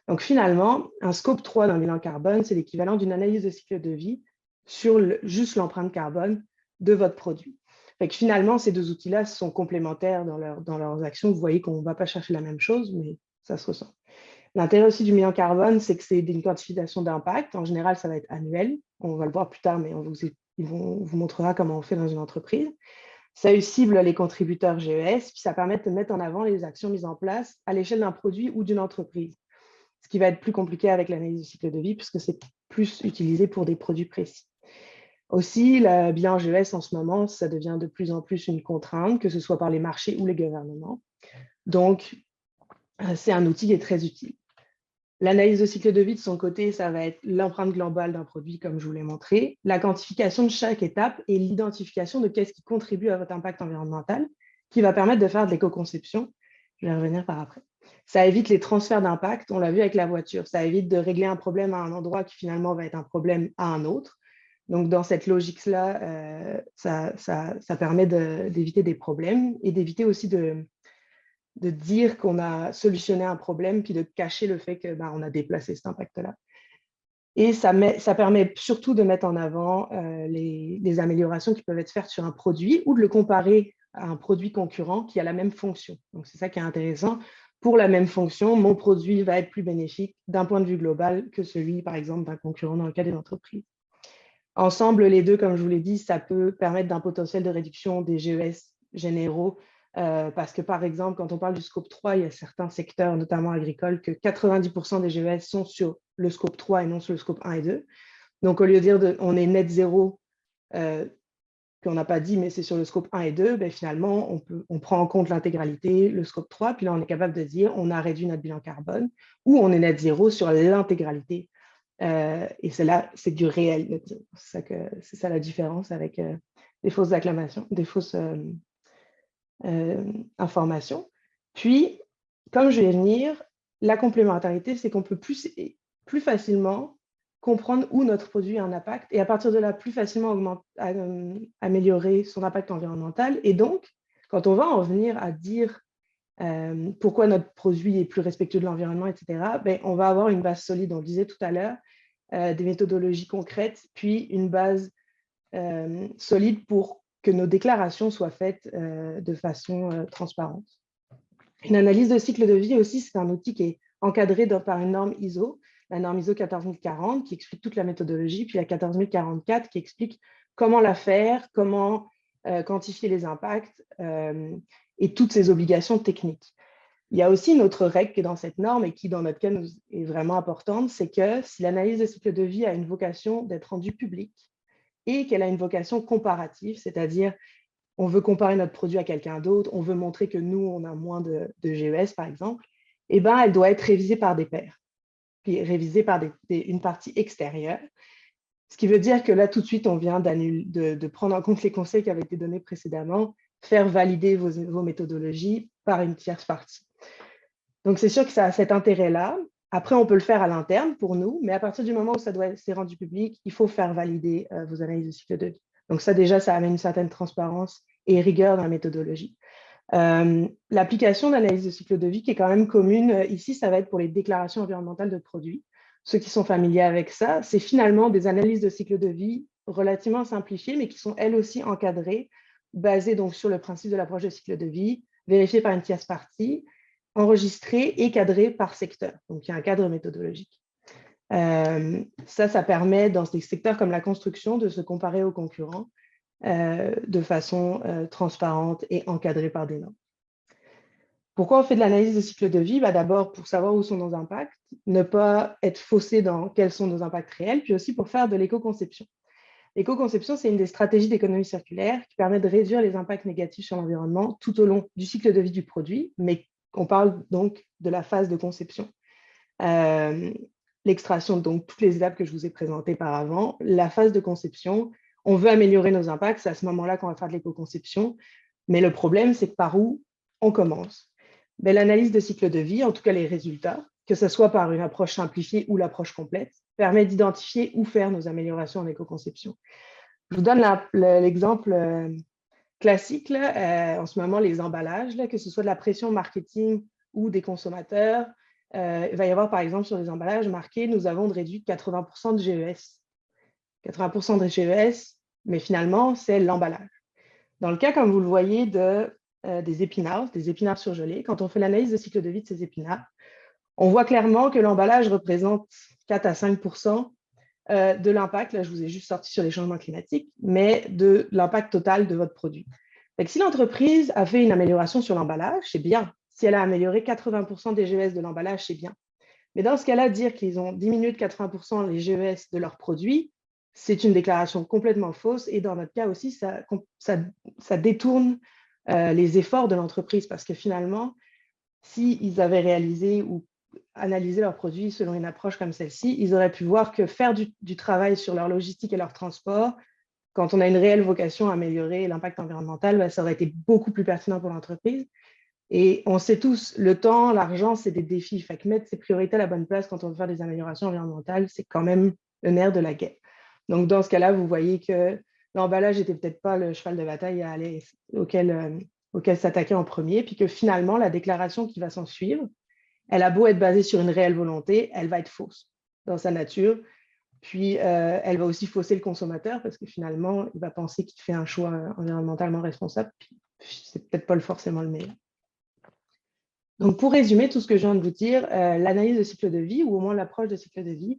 Speaker 4: Donc finalement, un scope 3 d'un bilan carbone, c'est l'équivalent d'une analyse de cycle de vie sur juste l'empreinte carbone de votre produit. Fait que finalement, ces deux outils-là sont complémentaires dans leurs actions. Vous voyez qu'on ne va pas chercher la même chose, mais ça se ressent. L'intérêt aussi du bilan carbone, c'est que c'est une quantification d'impact. En général, ça va être annuel. On va le voir plus tard, mais on vous montrera comment on fait dans une entreprise. Ça cible les contributeurs GES, puis ça permet de mettre en avant les actions mises en place à l'échelle d'un produit ou d'une entreprise, ce qui va être plus compliqué avec l'analyse du cycle de vie, puisque c'est plus utilisé pour des produits précis. Aussi, le bilan GES en ce moment, ça devient de plus en plus une contrainte, que ce soit par les marchés ou les gouvernements. Donc, c'est un outil qui est très utile. L'analyse de cycle de vie, de son côté, ça va être l'empreinte globale d'un produit, comme je vous l'ai montré, la quantification de chaque étape et l'identification de qu'est-ce qui contribue à votre impact environnemental, qui va permettre de faire de l'éco-conception. Je vais revenir par après. Ça évite les transferts d'impact, on l'a vu avec la voiture. Ça évite de régler un problème à un endroit qui finalement va être un problème à un autre. Donc, dans cette logique-là, ça permet d'éviter des problèmes et d'éviter aussi de dire qu'on a solutionné un problème, puis de cacher le fait qu'on a déplacé cet impact-là. Et ça permet surtout de mettre en avant les améliorations qui peuvent être faites sur un produit ou de le comparer à un produit concurrent qui a la même fonction. Donc, c'est ça qui est intéressant. Pour la même fonction, mon produit va être plus bénéfique d'un point de vue global que celui, par exemple, d'un concurrent dans le cas des entreprises. Ensemble, les deux, comme je vous l'ai dit, ça peut permettre d'un potentiel de réduction des GES généraux parce que, par exemple, quand on parle du scope 3, il y a certains secteurs, notamment agricoles, que 90% des GES sont sur le scope 3 et non sur le scope 1 et 2. Donc, au lieu de dire on est net zéro, qu'on n'a pas dit, mais c'est sur le scope 1 et 2, ben, finalement, on prend en compte l'intégralité, le scope 3, puis là, on est capable de dire on a réduit notre bilan carbone, ou on est net zéro sur l'intégralité. Et c'est du réel. C'est ça la différence avec des fausses acclamations, des fausses informations. Puis, comme je vais venir, la complémentarité, c'est qu'on peut plus facilement comprendre où notre produit a un impact et à partir de là, plus facilement améliorer son impact environnemental. Et donc, quand on va en venir à dire pourquoi notre produit est plus respectueux de l'environnement, etc., ben, on va avoir une base solide, on le disait tout à l'heure, des méthodologies concrètes, puis une base solide pour que nos déclarations soient faites de façon transparente. Une analyse de cycle de vie aussi, c'est un outil qui est encadré par une norme ISO, la norme ISO 14040 qui explique toute la méthodologie, puis la 14044 qui explique comment la faire, comment quantifier les impacts et toutes ces obligations techniques. Il y a aussi une autre règle qui est dans cette norme et qui, dans notre cas, nous est vraiment importante, c'est que si l'analyse de cycle de vie a une vocation d'être rendue publique et qu'elle a une vocation comparative, c'est-à-dire on veut comparer notre produit à quelqu'un d'autre, on veut montrer que nous, on a moins de GES, par exemple, eh ben, elle doit être révisée par des pairs, puis révisée par une partie extérieure. Ce qui veut dire que là, tout de suite, on vient de prendre en compte les conseils qui avaient été donnés précédemment, faire valider vos méthodologies par une tierce partie. Donc, c'est sûr que ça a cet intérêt-là. Après, on peut le faire à l'interne pour nous, mais à partir du moment où c'est rendu public, il faut faire valider vos analyses de cycle de vie. Donc ça, déjà, ça amène une certaine transparence et rigueur dans la méthodologie. L'application d'analyse de cycle de vie qui est quand même commune, ici, ça va être pour les déclarations environnementales de produits. Ceux qui sont familiers avec ça, c'est finalement des analyses de cycle de vie relativement simplifiées, mais qui sont elles aussi encadrées, basées donc sur le principe de l'approche de cycle de vie, vérifiées par une tierce partie, enregistrées et cadrées par secteur. Donc, il y a un cadre méthodologique. Ça permet dans des secteurs comme la construction de se comparer aux concurrents de façon transparente et encadrée par des normes. Pourquoi on fait de l'analyse de cycle de vie? D'abord, pour savoir où sont nos impacts, ne pas être faussé dans quels sont nos impacts réels, puis aussi pour faire de l'éco-conception. L'éco-conception, c'est une des stratégies d'économie circulaire qui permet de réduire les impacts négatifs sur l'environnement tout au long du cycle de vie du produit, mais on parle donc de la phase de conception. L'extraction, donc toutes les étapes que je vous ai présentées par avant, la phase de conception, on veut améliorer nos impacts, c'est à ce moment-là qu'on va faire de l'éco-conception, mais le problème, c'est par où on commence. L'analyse de cycle de vie, en tout cas les résultats, que ce soit par une approche simplifiée ou l'approche complète, permet d'identifier où faire nos améliorations en éco-conception. Je vous donne l'exemple classique, là, en ce moment, les emballages, là, que ce soit de la pression marketing ou des consommateurs. Il va y avoir, par exemple, sur les emballages marqués, nous avons réduit 80% de GES. 80% de GES, mais finalement, c'est l'emballage. Dans le cas, comme vous le voyez, des épinards surgelés, quand on fait l'analyse de cycle de vie de ces épinards, on voit clairement que l'emballage représente 4 à 5% de l'impact, là je vous ai juste sorti sur les changements climatiques, mais de l'impact total de votre produit. Donc, si l'entreprise a fait une amélioration sur l'emballage, c'est bien. Si elle a amélioré 80% des GES de l'emballage, c'est bien. Mais dans ce cas-là, dire qu'ils ont diminué de 80% les GES de leurs produits, c'est une déclaration complètement fausse. Et dans notre cas aussi, ça détourne les efforts de l'entreprise parce que finalement, s'ils avaient réalisé ou analysé leurs produits selon une approche comme celle-ci, ils auraient pu voir que faire du travail sur leur logistique et leur transport, quand on a une réelle vocation à améliorer l'impact environnemental, ça aurait été beaucoup plus pertinent pour l'entreprise. Et on sait tous, le temps, l'argent, c'est des défis. Fait que mettre ses priorités à la bonne place quand on veut faire des améliorations environnementales, c'est quand même le nerf de la guerre. Donc, dans ce cas-là, vous voyez que l'emballage n'était peut-être pas le cheval de bataille auquel s'attaquer en premier, puis que finalement, la déclaration qui va s'en suivre, elle a beau être basée sur une réelle volonté, elle va être fausse dans sa nature. Puis, elle va aussi fausser le consommateur parce que finalement, il va penser qu'il fait un choix environnementalement responsable, puis c'est peut-être pas forcément le meilleur. Donc, pour résumer tout ce que je viens de vous dire, l'analyse de cycle de vie, ou au moins l'approche de cycle de vie,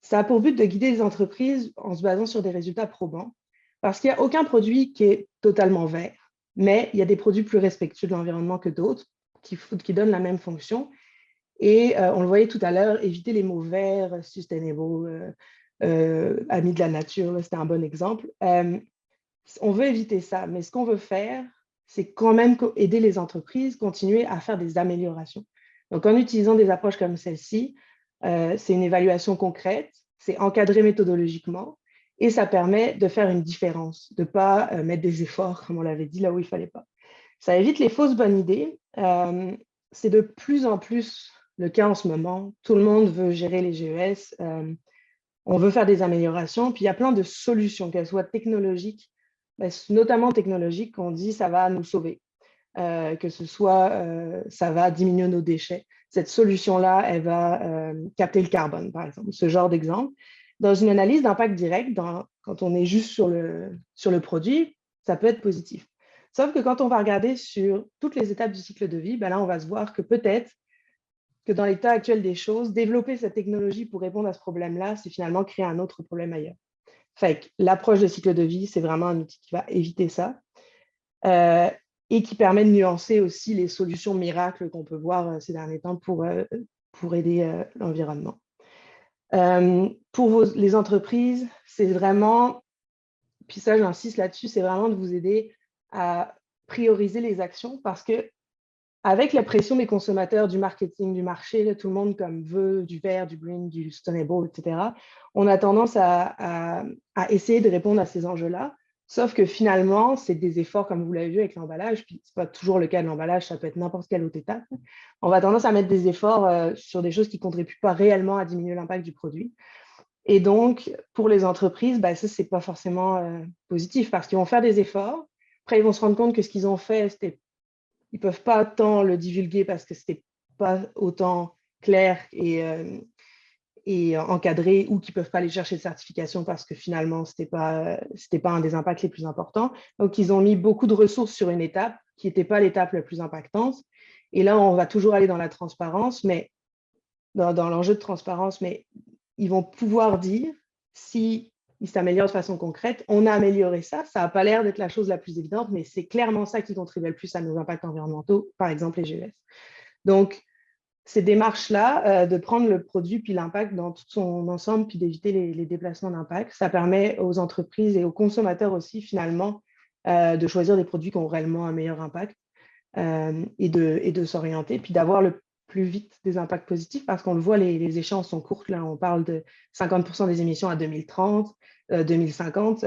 Speaker 4: ça a pour but de guider les entreprises en se basant sur des résultats probants, parce qu'il n'y a aucun produit qui est totalement vert, mais il y a des produits plus respectueux de l'environnement que d'autres, qui donnent la même fonction. Et on le voyait tout à l'heure, éviter les mots verts, sustainable, amis de la nature, c'était un bon exemple. On veut éviter ça, mais ce qu'on veut faire, c'est quand même aider les entreprises, continuer à faire des améliorations. Donc, en utilisant des approches comme celle-ci, c'est une évaluation concrète, c'est encadré méthodologiquement et ça permet de faire une différence, de ne pas mettre des efforts, comme on l'avait dit, là où il ne fallait pas. Ça évite les fausses bonnes idées. C'est de plus en plus le cas en ce moment. Tout le monde veut gérer les GES. On veut faire des améliorations. Puis il y a plein de solutions, qu'elles soient technologiques, notamment technologiques, qu'on dit ça va nous sauver, que ce soit ça va diminuer nos déchets. Cette solution-là, elle va capter le carbone, par exemple, ce genre d'exemple. Dans une analyse d'impact direct, quand on est juste sur le produit, ça peut être positif. Sauf que quand on va regarder sur toutes les étapes du cycle de vie, ben là, on va se voir que peut-être que dans l'état actuel des choses, développer cette technologie pour répondre à ce problème-là, c'est finalement créer un autre problème ailleurs. Fait que l'approche de cycle de vie, c'est vraiment un outil qui va éviter ça et qui permet de nuancer aussi les solutions miracles qu'on peut voir ces derniers temps pour aider l'environnement. Pour les entreprises, c'est vraiment, puis ça j'insiste là-dessus, c'est vraiment de vous aider à prioriser les actions parce que avec la pression des consommateurs, du marketing, du marché, là, tout le monde comme veut du vert, du green, du sustainable, etc., on a tendance à essayer de répondre à ces enjeux-là. Sauf que finalement, c'est des efforts, comme vous l'avez vu avec l'emballage, puis ce n'est pas toujours le cas de l'emballage, ça peut être n'importe quelle autre étape. On va tendance à mettre des efforts sur des choses qui ne contribuent pas réellement à diminuer l'impact du produit. Et donc, pour les entreprises, ça, ce n'est pas forcément positif parce qu'ils vont faire des efforts. Après, ils vont se rendre compte que ce qu'ils ont fait, ils ne peuvent pas tant le divulguer parce que ce n'était pas autant clair et encadré ou qu'ils ne peuvent pas aller chercher de certification parce que finalement, ce n'était pas un des impacts les plus importants. Donc, ils ont mis beaucoup de ressources sur une étape qui n'était pas l'étape la plus impactante. Et là, on va toujours aller dans la transparence, mais dans l'enjeu de transparence, mais ils vont pouvoir dire si ils s'améliorent de façon concrète. On a amélioré ça. Ça n'a pas l'air d'être la chose la plus évidente, mais c'est clairement ça qui contribue le plus à nos impacts environnementaux, par exemple les GES. Donc, ces démarches-là, de prendre le produit puis l'impact dans tout son ensemble, puis d'éviter les déplacements d'impact, ça permet aux entreprises et aux consommateurs aussi, finalement, de choisir des produits qui ont réellement un meilleur impact et de s'orienter, puis d'avoir le plus vite des impacts positifs parce qu'on le voit, les échéances sont courtes. Là, on parle de 50% des émissions à 2030, 2050.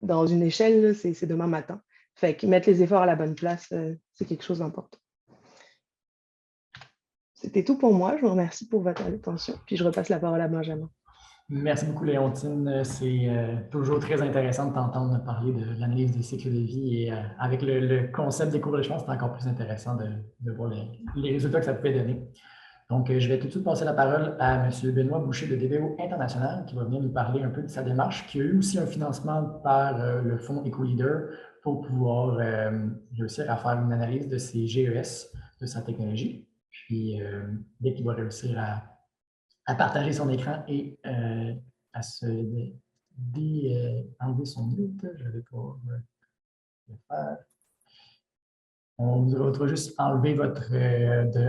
Speaker 4: Dans une échelle, c'est demain matin. Fait que mettre les efforts à la bonne place, c'est quelque chose d'important. C'était tout pour moi. Je vous remercie pour votre attention. Puis je repasse la parole à Benjamin.
Speaker 1: Merci beaucoup, Léontine. C'est toujours très intéressant de t'entendre parler de l'analyse des cycles de vie et avec le concept des courbes de réchauffement, c'est encore plus intéressant de voir les résultats que ça peut donner. Donc, je vais tout de suite passer la parole à M. Benoît Boucher de DBO International qui va venir nous parler un peu de sa démarche, qui a eu aussi un financement par le fonds EcoLeader pour pouvoir réussir à faire une analyse de ses GES, de sa technologie. Puis, dès qu'il va réussir à partager son écran et à se enlever son mute. Je vais pouvoir le faire. On va juste enlever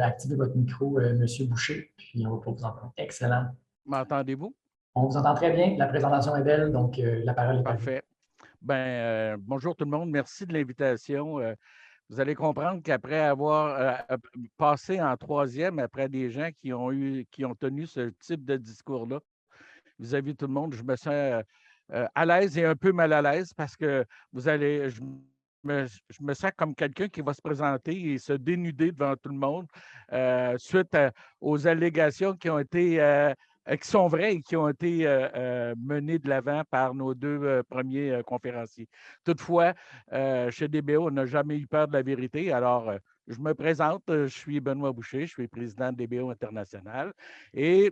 Speaker 1: activer votre micro, M. Boucher, puis on va pouvoir vous entendre. Excellent.
Speaker 5: M'entendez-vous?
Speaker 1: On vous entend très bien. La présentation est belle, donc la parole est
Speaker 5: parfait. Bonjour tout le monde. Merci de l'invitation. Vous allez comprendre qu'après avoir passé en troisième, après des gens qui ont tenu ce type de discours-là, vis-à-vis de tout le monde, je me sens à l'aise et un peu mal à l'aise parce que je me sens comme quelqu'un qui va se présenter et se dénuder devant tout le monde suite aux allégations qui ont été qui sont vraies et qui ont été menées de l'avant par nos deux premiers conférenciers. Toutefois, chez DBO, on n'a jamais eu peur de la vérité. Alors, je me présente, je suis Benoît Boucher, je suis président de DBO International et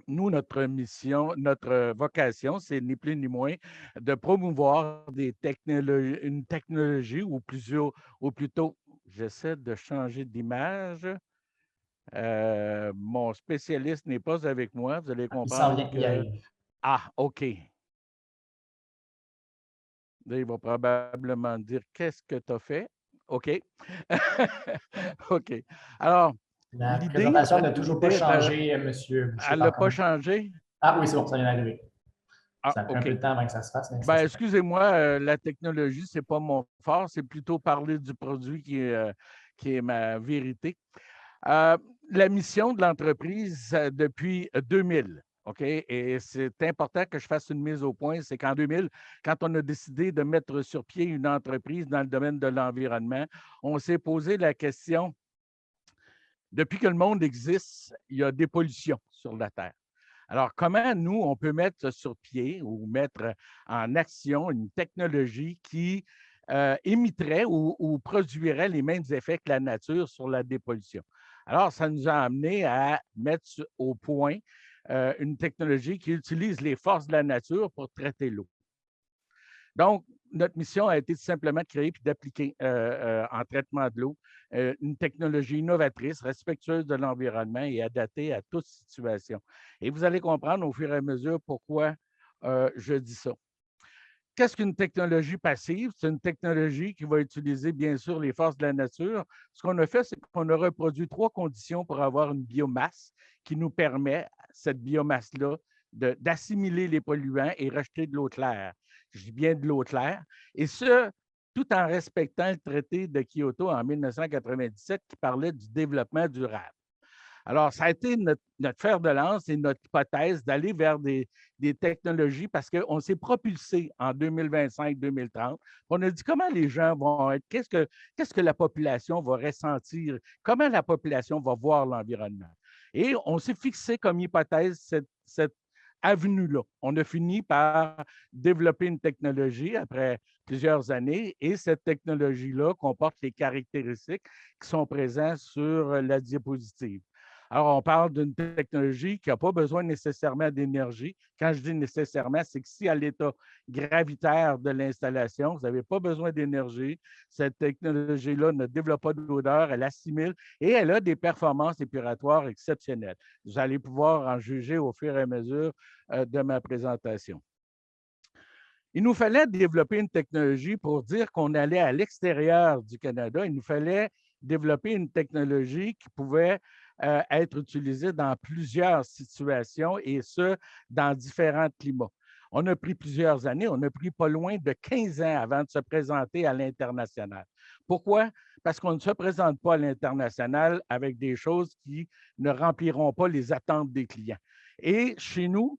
Speaker 5: nous, notre mission, notre vocation, c'est ni plus ni moins de promouvoir une technologie ou plutôt, j'essaie de changer d'image. Mon spécialiste n'est pas avec moi, vous allez comprendre.
Speaker 1: Il arrive.
Speaker 5: Ah, OK. Là, il va probablement dire qu'est-ce que tu as fait. OK. OK. Alors,
Speaker 1: la présentation n'a toujours pas changé, M. Boucher.
Speaker 5: Elle n'a pas changé?
Speaker 1: Ah oui, c'est bon, ça vient d'arriver. Ça a pris un peu de temps avant que ça se fasse. Mais
Speaker 5: Ben, excusez-moi, la technologie, ce n'est pas mon fort, c'est plutôt parler du produit qui est ma vérité. La mission de l'entreprise depuis 2000, OK? Et c'est important que je fasse une mise au point, c'est qu'en 2000, quand on a décidé de mettre sur pied une entreprise dans le domaine de l'environnement, on s'est posé la question, depuis que le monde existe, il y a des pollutions sur la Terre. Alors, comment nous, on peut mettre sur pied ou mettre en action une technologie qui émetterait ou produirait les mêmes effets que la nature sur la dépollution? Alors, ça nous a amené à mettre au point une technologie qui utilise les forces de la nature pour traiter l'eau. Donc, notre mission a été tout simplement de créer puis d'appliquer en traitement de l'eau une technologie innovatrice, respectueuse de l'environnement et adaptée à toute situation. Et vous allez comprendre au fur et à mesure pourquoi je dis ça. Qu'est-ce qu'une technologie passive? C'est une technologie qui va utiliser, bien sûr, les forces de la nature. Ce qu'on a fait, c'est qu'on a reproduit 3 conditions pour avoir une biomasse qui nous permet, cette biomasse-là, d'assimiler les polluants et rejeter de l'eau claire. Je dis bien de l'eau claire. Et ce, tout en respectant le traité de Kyoto en 1997 qui parlait du développement durable. Alors, ça a été notre fer de lance et notre hypothèse d'aller vers des technologies parce qu'on s'est propulsé en 2025-2030. On a dit comment les gens vont être, qu'est-ce que la population va ressentir, comment la population va voir l'environnement. Et on s'est fixé comme hypothèse cette avenue-là. On a fini par développer une technologie après plusieurs années et cette technologie-là comporte les caractéristiques qui sont présentes sur la diapositive. Alors, on parle d'une technologie qui n'a pas besoin nécessairement d'énergie. Quand je dis nécessairement, c'est que si à l'état gravitaire de l'installation, vous n'avez pas besoin d'énergie, cette technologie-là ne développe pas d'odeur, elle assimile et elle a des performances épuratoires exceptionnelles. Vous allez pouvoir en juger au fur et à mesure de ma présentation. Il nous fallait développer une technologie pour dire qu'on allait à l'extérieur du Canada. Il nous fallait développer une technologie qui pouvait être utilisée dans plusieurs situations et ce, dans différents climats. On a pris plusieurs années, on a pris pas loin de 15 ans avant de se présenter à l'international. Pourquoi? Parce qu'on ne se présente pas à l'international avec des choses qui ne rempliront pas les attentes des clients. Et chez nous,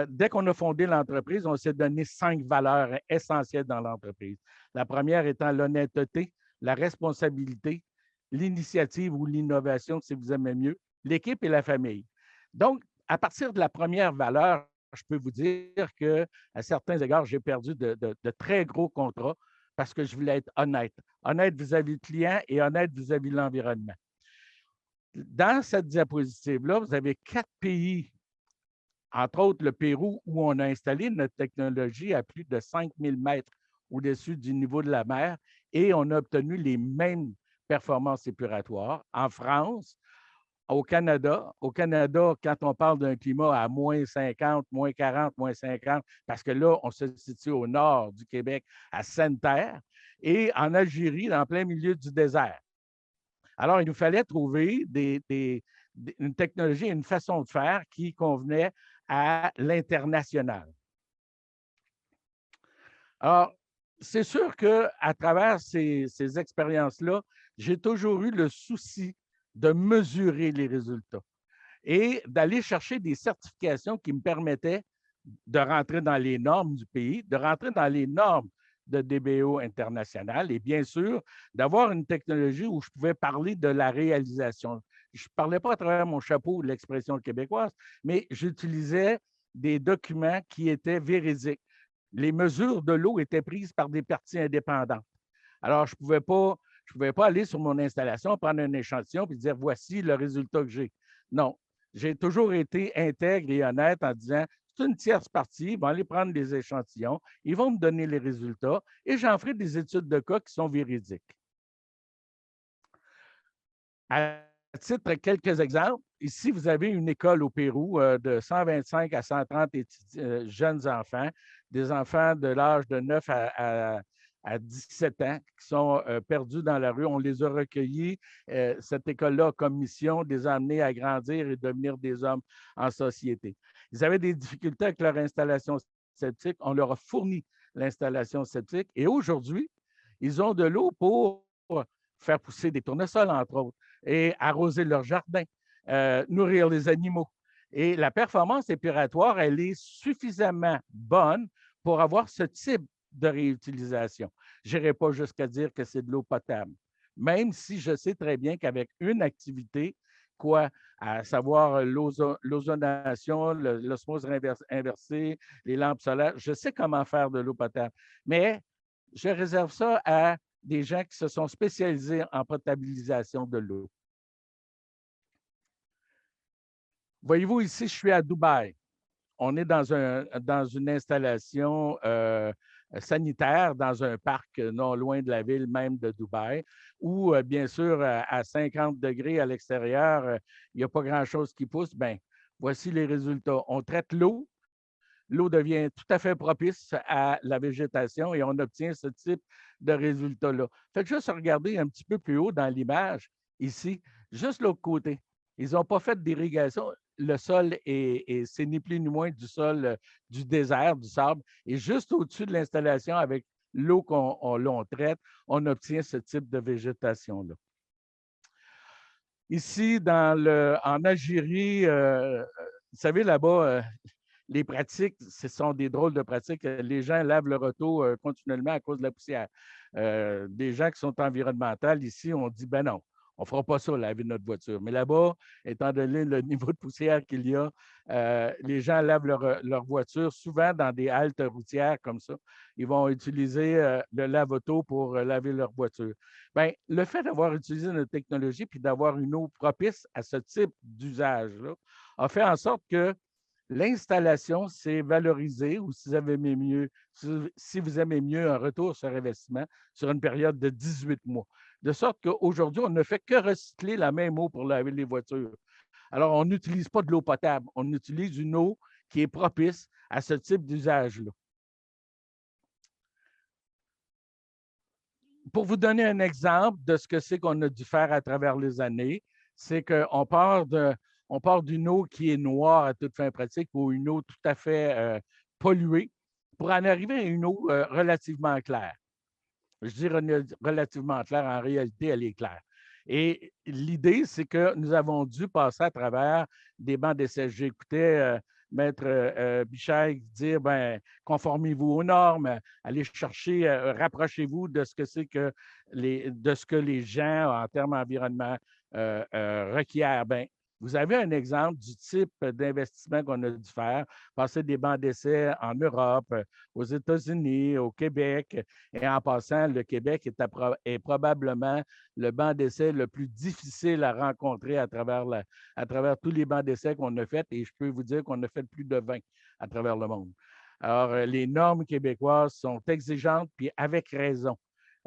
Speaker 5: dès qu'on a fondé l'entreprise, on s'est donné 5 valeurs essentielles dans l'entreprise. La première étant l'honnêteté, la responsabilité, l'initiative ou l'innovation, si vous aimez mieux, l'équipe et la famille. Donc, à partir de la première valeur, je peux vous dire qu'à certains égards, j'ai perdu de très gros contrats parce que je voulais être honnête. Honnête vis-à-vis du client et honnête vis-à-vis de l'environnement. Dans cette diapositive-là, vous avez 4 pays, entre autres le Pérou, où on a installé notre technologie à plus de 5000 mètres au-dessus du niveau de la mer et on a obtenu les mêmes performances épuratoires. En France, au Canada, quand on parle d'un climat à moins 50, moins 40, moins 50, parce que là, on se situe au nord du Québec, à Sainte-Terre, et en Algérie, en plein milieu du désert. Alors, il nous fallait trouver une technologie, une façon de faire qui convenait à l'international. Alors, c'est sûr qu'à travers ces expériences-là, j'ai toujours eu le souci de mesurer les résultats et d'aller chercher des certifications qui me permettaient de rentrer dans les normes du pays, de rentrer dans les normes de DBO international et bien sûr, d'avoir une technologie où je pouvais parler de la réalisation. Je ne parlais pas à travers mon chapeau de l'expression québécoise, mais j'utilisais des documents qui étaient véridiques. Les mesures de l'eau étaient prises par des parties indépendantes. Alors, je ne pouvais pas aller sur mon installation, prendre un échantillon et dire voici le résultat que j'ai. Non, j'ai toujours été intègre et honnête en disant c'est une tierce partie, ils vont aller prendre des échantillons, ils vont me donner les résultats et j'en ferai des études de cas qui sont véridiques. À titre, quelques exemples. Ici, vous avez une école au Pérou de 125 à 130 jeunes enfants, des enfants de l'âge de 9 à 17 ans qui sont perdus dans la rue. On les a recueillis. Cette école-là a comme mission de les amener à grandir et devenir des hommes en société. Ils avaient des difficultés avec leur installation septique, on leur a fourni l'installation septique et aujourd'hui, ils ont de l'eau pour faire pousser des tournesols, entre autres, et arroser leur jardin, nourrir les animaux. Et la performance épuratoire, elle est suffisamment bonne pour avoir ce type de réutilisation. Je n'irai pas jusqu'à dire que c'est de l'eau potable, même si je sais très bien qu'avec une activité, à savoir l'ozonation, l'osmose inversée, les lampes solaires, je sais comment faire de l'eau potable. Mais je réserve ça à des gens qui se sont spécialisés en potabilisation de l'eau. Voyez-vous, ici, je suis à Dubaï. On est dans une installation sanitaire dans un parc non loin de la ville même de Dubaï, où, bien sûr, à 50 degrés à l'extérieur, il n'y a pas grand-chose qui pousse. Bien, voici les résultats. On traite l'eau. L'eau devient tout à fait propice à la végétation et on obtient ce type de résultat-là. Faites juste regarder un petit peu plus haut dans l'image, ici, juste l'autre côté. Ils n'ont pas fait d'irrigation. Le sol c'est ni plus ni moins du sol du désert, du sable. Et juste au-dessus de l'installation, avec l'eau qu'on traite, on obtient ce type de végétation-là. Ici, en Algérie, vous savez, là-bas, les pratiques, ce sont des drôles de pratiques. Les gens lavent leur auto continuellement à cause de la poussière. Des gens qui sont environnementaux, ici, on dit, ben non, on ne fera pas ça, laver notre voiture. Mais là-bas, étant donné le niveau de poussière qu'il y a, les gens lavent leur voiture souvent dans des haltes routières comme ça. Ils vont utiliser le lave-auto pour laver leur voiture. Bien, le fait d'avoir utilisé notre technologie puis d'avoir une eau propice à ce type d'usage-là a fait en sorte que l'installation s'est valorisée, ou si vous aimez mieux, un retour sur investissement sur une période de 18 mois. De sorte qu'aujourd'hui, on ne fait que recycler la même eau pour laver les voitures. Alors, on n'utilise pas de l'eau potable, on utilise une eau qui est propice à ce type d'usage-là. Pour vous donner un exemple de ce que c'est qu'on a dû faire à travers les années, c'est qu'on part d'une eau qui est noire à toute fin pratique ou une eau tout à fait polluée pour en arriver à une eau relativement claire. Je dis relativement claire, en réalité, elle est claire. Et l'idée, c'est que nous avons dû passer à travers des bancs d'essai. J'écoutais Maître Bichette dire, ben, conformez-vous aux normes, allez chercher, rapprochez-vous de ce que c'est que de ce que les gens, en termes environnementaux, requièrent. Ben, vous avez un exemple du type d'investissement qu'on a dû faire, passer des bancs d'essai en Europe, aux États-Unis, au Québec, et en passant, le Québec est probablement le banc d'essai le plus difficile à rencontrer à travers tous les bancs d'essai qu'on a faits, et je peux vous dire qu'on a fait plus de 20 à travers le monde. Alors, les normes québécoises sont exigeantes, puis avec raison.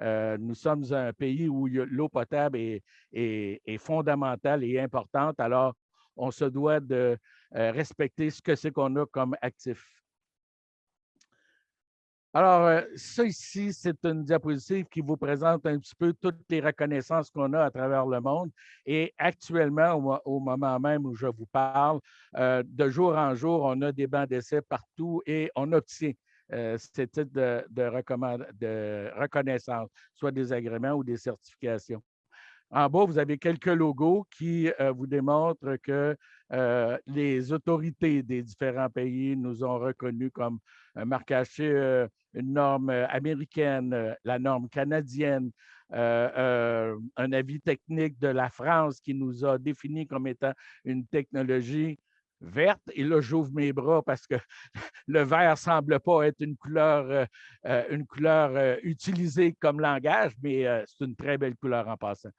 Speaker 5: Nous sommes un pays où l'eau potable est fondamentale et importante, alors on se doit de respecter ce que c'est qu'on a comme actif. Alors, ça ici, c'est une diapositive qui vous présente un petit peu toutes les reconnaissances qu'on a à travers le monde. Et actuellement, au moment même où je vous parle, de jour en jour, on a des bancs d'essai partout et on obtient ces types de reconnaissance, soit des agréments ou des certifications. En bas, vous avez quelques logos qui vous démontrent que les autorités des différents pays nous ont reconnus comme un marquage, une norme américaine, la norme canadienne, un avis technique de la France qui nous a défini comme étant une technologie verte. Et là, j'ouvre mes bras parce que le vert ne semble pas être une couleur utilisée comme langage, mais c'est une très belle couleur en passant.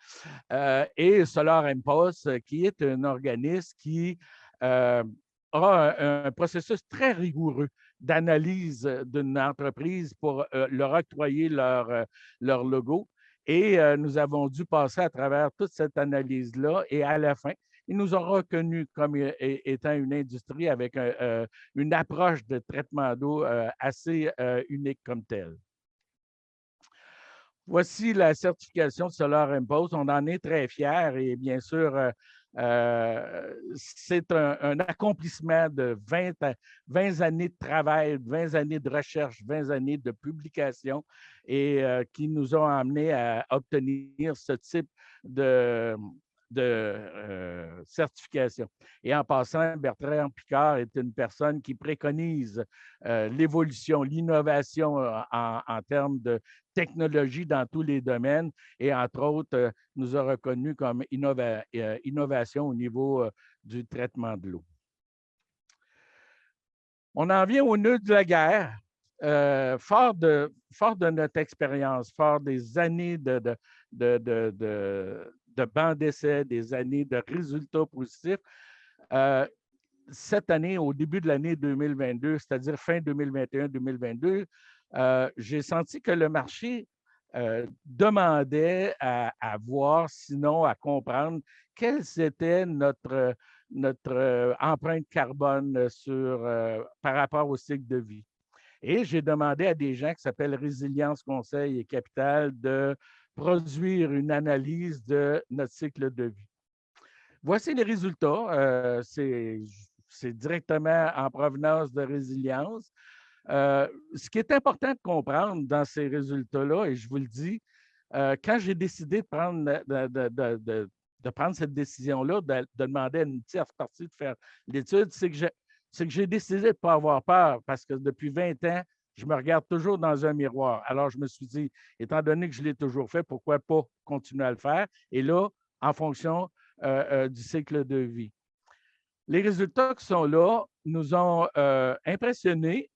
Speaker 5: Et Solar Impulse, qui est un organisme qui a un processus très rigoureux d'analyse d'une entreprise pour leur octroyer leur logo. Et nous avons dû passer à travers toute cette analyse-là et à la fin, ils nous ont reconnus comme étant une industrie avec une approche de traitement d'eau assez unique comme telle. Voici la certification Solar Impulse. On en est très fiers et bien sûr, c'est un accomplissement de 20 années de travail, 20 années de recherche, 20 années de publication et qui nous ont amenés à obtenir ce type de, certification. Et en passant, Bertrand Piccard est une personne qui préconise l'évolution, l'innovation en termes de technologie dans tous les domaines et entre autres, nous a reconnu comme innovation au niveau du traitement de l'eau. On en vient au nœud de la guerre. Fort de notre expérience, fort des années de bancs d'essai, des années de résultats positifs, cette année, au début de l'année 2022, c'est-à-dire fin 2021-2022, j'ai senti que le marché demandait à voir, sinon à comprendre, quelle était notre empreinte carbone par rapport au cycle de vie. Et j'ai demandé à des gens qui s'appellent Résilience Conseil et Capital de produire une analyse de notre cycle de vie. Voici les résultats. C'est directement en provenance de Résilience. Ce qui est important de comprendre dans ces résultats-là, et je vous le dis, quand j'ai décidé de prendre cette décision-là, de demander à une tierce partie de faire l'étude, c'est que j'ai décidé de ne pas avoir peur parce que depuis 20 ans, je me regarde toujours dans un miroir. Alors, je me suis dit, étant donné que je l'ai toujours fait, pourquoi pas continuer à le faire? Et là, en fonction du cycle de vie. Les résultats qui sont là nous ont impressionnés,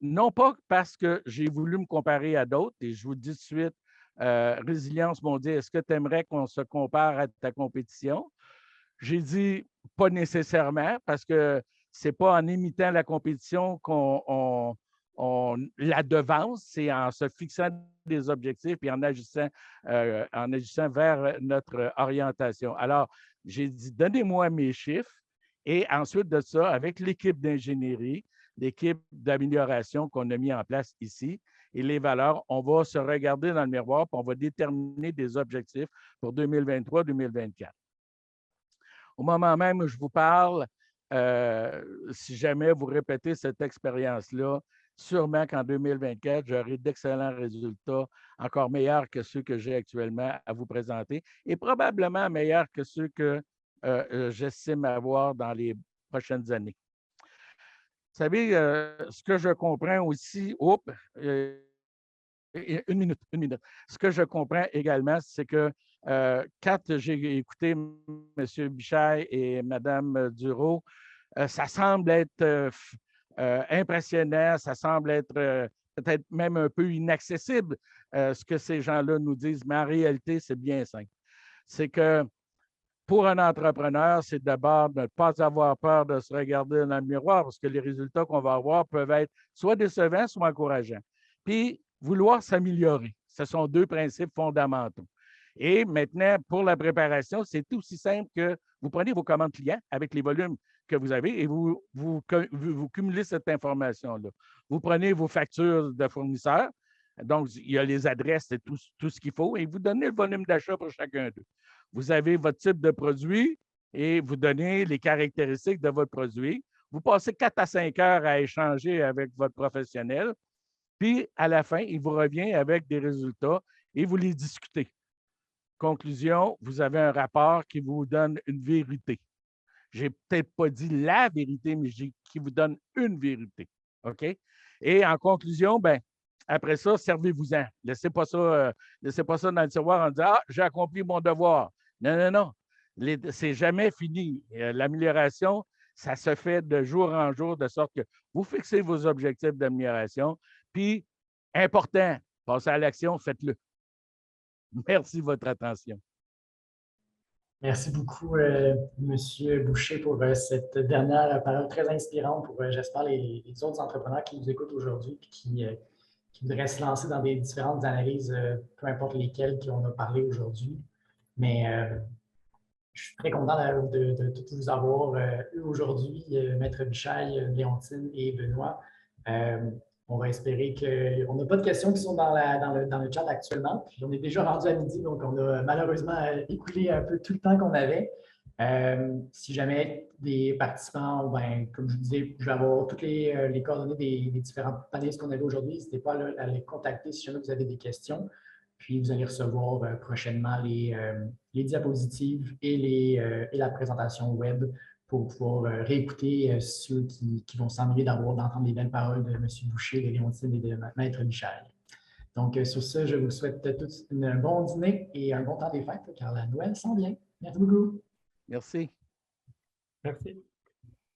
Speaker 5: non pas parce que j'ai voulu me comparer à d'autres, et je vous dis tout de suite, Résilience m'ont dit, est-ce que tu aimerais qu'on se compare à ta compétition? J'ai dit, pas nécessairement, parce que ce n'est pas en imitant la compétition qu'on la devance, c'est en se fixant des objectifs et en agissant vers notre orientation. Alors, j'ai dit, donnez-moi mes chiffres et ensuite de ça, avec l'équipe d'ingénierie, l'équipe d'amélioration qu'on a mis en place ici et les valeurs, on va se regarder dans le miroir et on va déterminer des objectifs pour 2023-2024. Au moment même où je vous parle, si jamais vous répétez cette expérience-là, sûrement qu'en 2024, j'aurai d'excellents résultats, encore meilleurs que ceux que j'ai actuellement à vous présenter et probablement meilleurs que ceux que j'estime avoir dans les prochaines années. Vous savez, ce que je comprends aussi, une minute. Ce que je comprends également, c'est que quand j'ai écouté M. Bichet et Mme Dureau, ça semble être impressionnant, ça semble être peut-être même un peu inaccessible, ce que ces gens-là nous disent, mais en réalité, c'est bien simple. C'est que pour un entrepreneur, c'est d'abord de ne pas avoir peur de se regarder dans le miroir parce que les résultats qu'on va avoir peuvent être soit décevants, soit encourageants. Puis, vouloir s'améliorer. Ce sont deux principes fondamentaux. Et maintenant, pour la préparation, c'est aussi simple que vous prenez vos commandes clients avec les volumes que vous avez et vous cumulez cette information-là. Vous prenez vos factures de fournisseurs, donc il y a les adresses et tout ce qu'il faut, et vous donnez le volume d'achat pour chacun d'eux. Vous avez votre type de produit et vous donnez les caractéristiques de votre produit. Vous passez 4 à 5 heures à échanger avec votre professionnel. Puis, à la fin, il vous revient avec des résultats et vous les discutez. Conclusion, vous avez un rapport qui vous donne une vérité. Je n'ai peut-être pas dit la vérité, mais qui vous donne une vérité. OK? Et en conclusion, ben, après ça, servez-vous-en. Laissez pas ça dans le tiroir en disant « Ah, j'ai accompli mon devoir ». Non. C'est jamais fini. L'amélioration, ça se fait de jour en jour, de sorte que vous fixez vos objectifs d'amélioration. Puis, important, passez à l'action, faites-le. Merci de votre attention.
Speaker 1: Merci beaucoup, M. Boucher, pour cette dernière parole très inspirante pour, j'espère, les autres entrepreneurs qui nous écoutent aujourd'hui et qui voudraient se lancer dans des différentes analyses, peu importe lesquelles qu'on a parlé aujourd'hui. Mais je suis très content de tous vous avoir eu aujourd'hui, Maître Bichet, Léontine et Benoît. On va espérer qu'on n'a pas de questions qui sont dans le chat actuellement. Puis on est déjà rendu à midi, donc on a malheureusement écoulé un peu tout le temps qu'on avait. Si jamais des participants, ben, comme je vous disais, je vais avoir toutes les coordonnées des différents panélistes qu'on avait aujourd'hui. N'hésitez pas à les contacter si jamais vous avez des questions. Puis vous allez recevoir prochainement les diapositives et la présentation web pour pouvoir réécouter ceux qui vont s'ennuyer d'entendre les belles paroles de M. Boucher, de Léontine et de Maître Michel. Donc, sur ce, je vous souhaite tous un bon dîner et un bon temps des fêtes, car la Noël s'en vient. Merci beaucoup.
Speaker 5: Merci.
Speaker 3: Merci.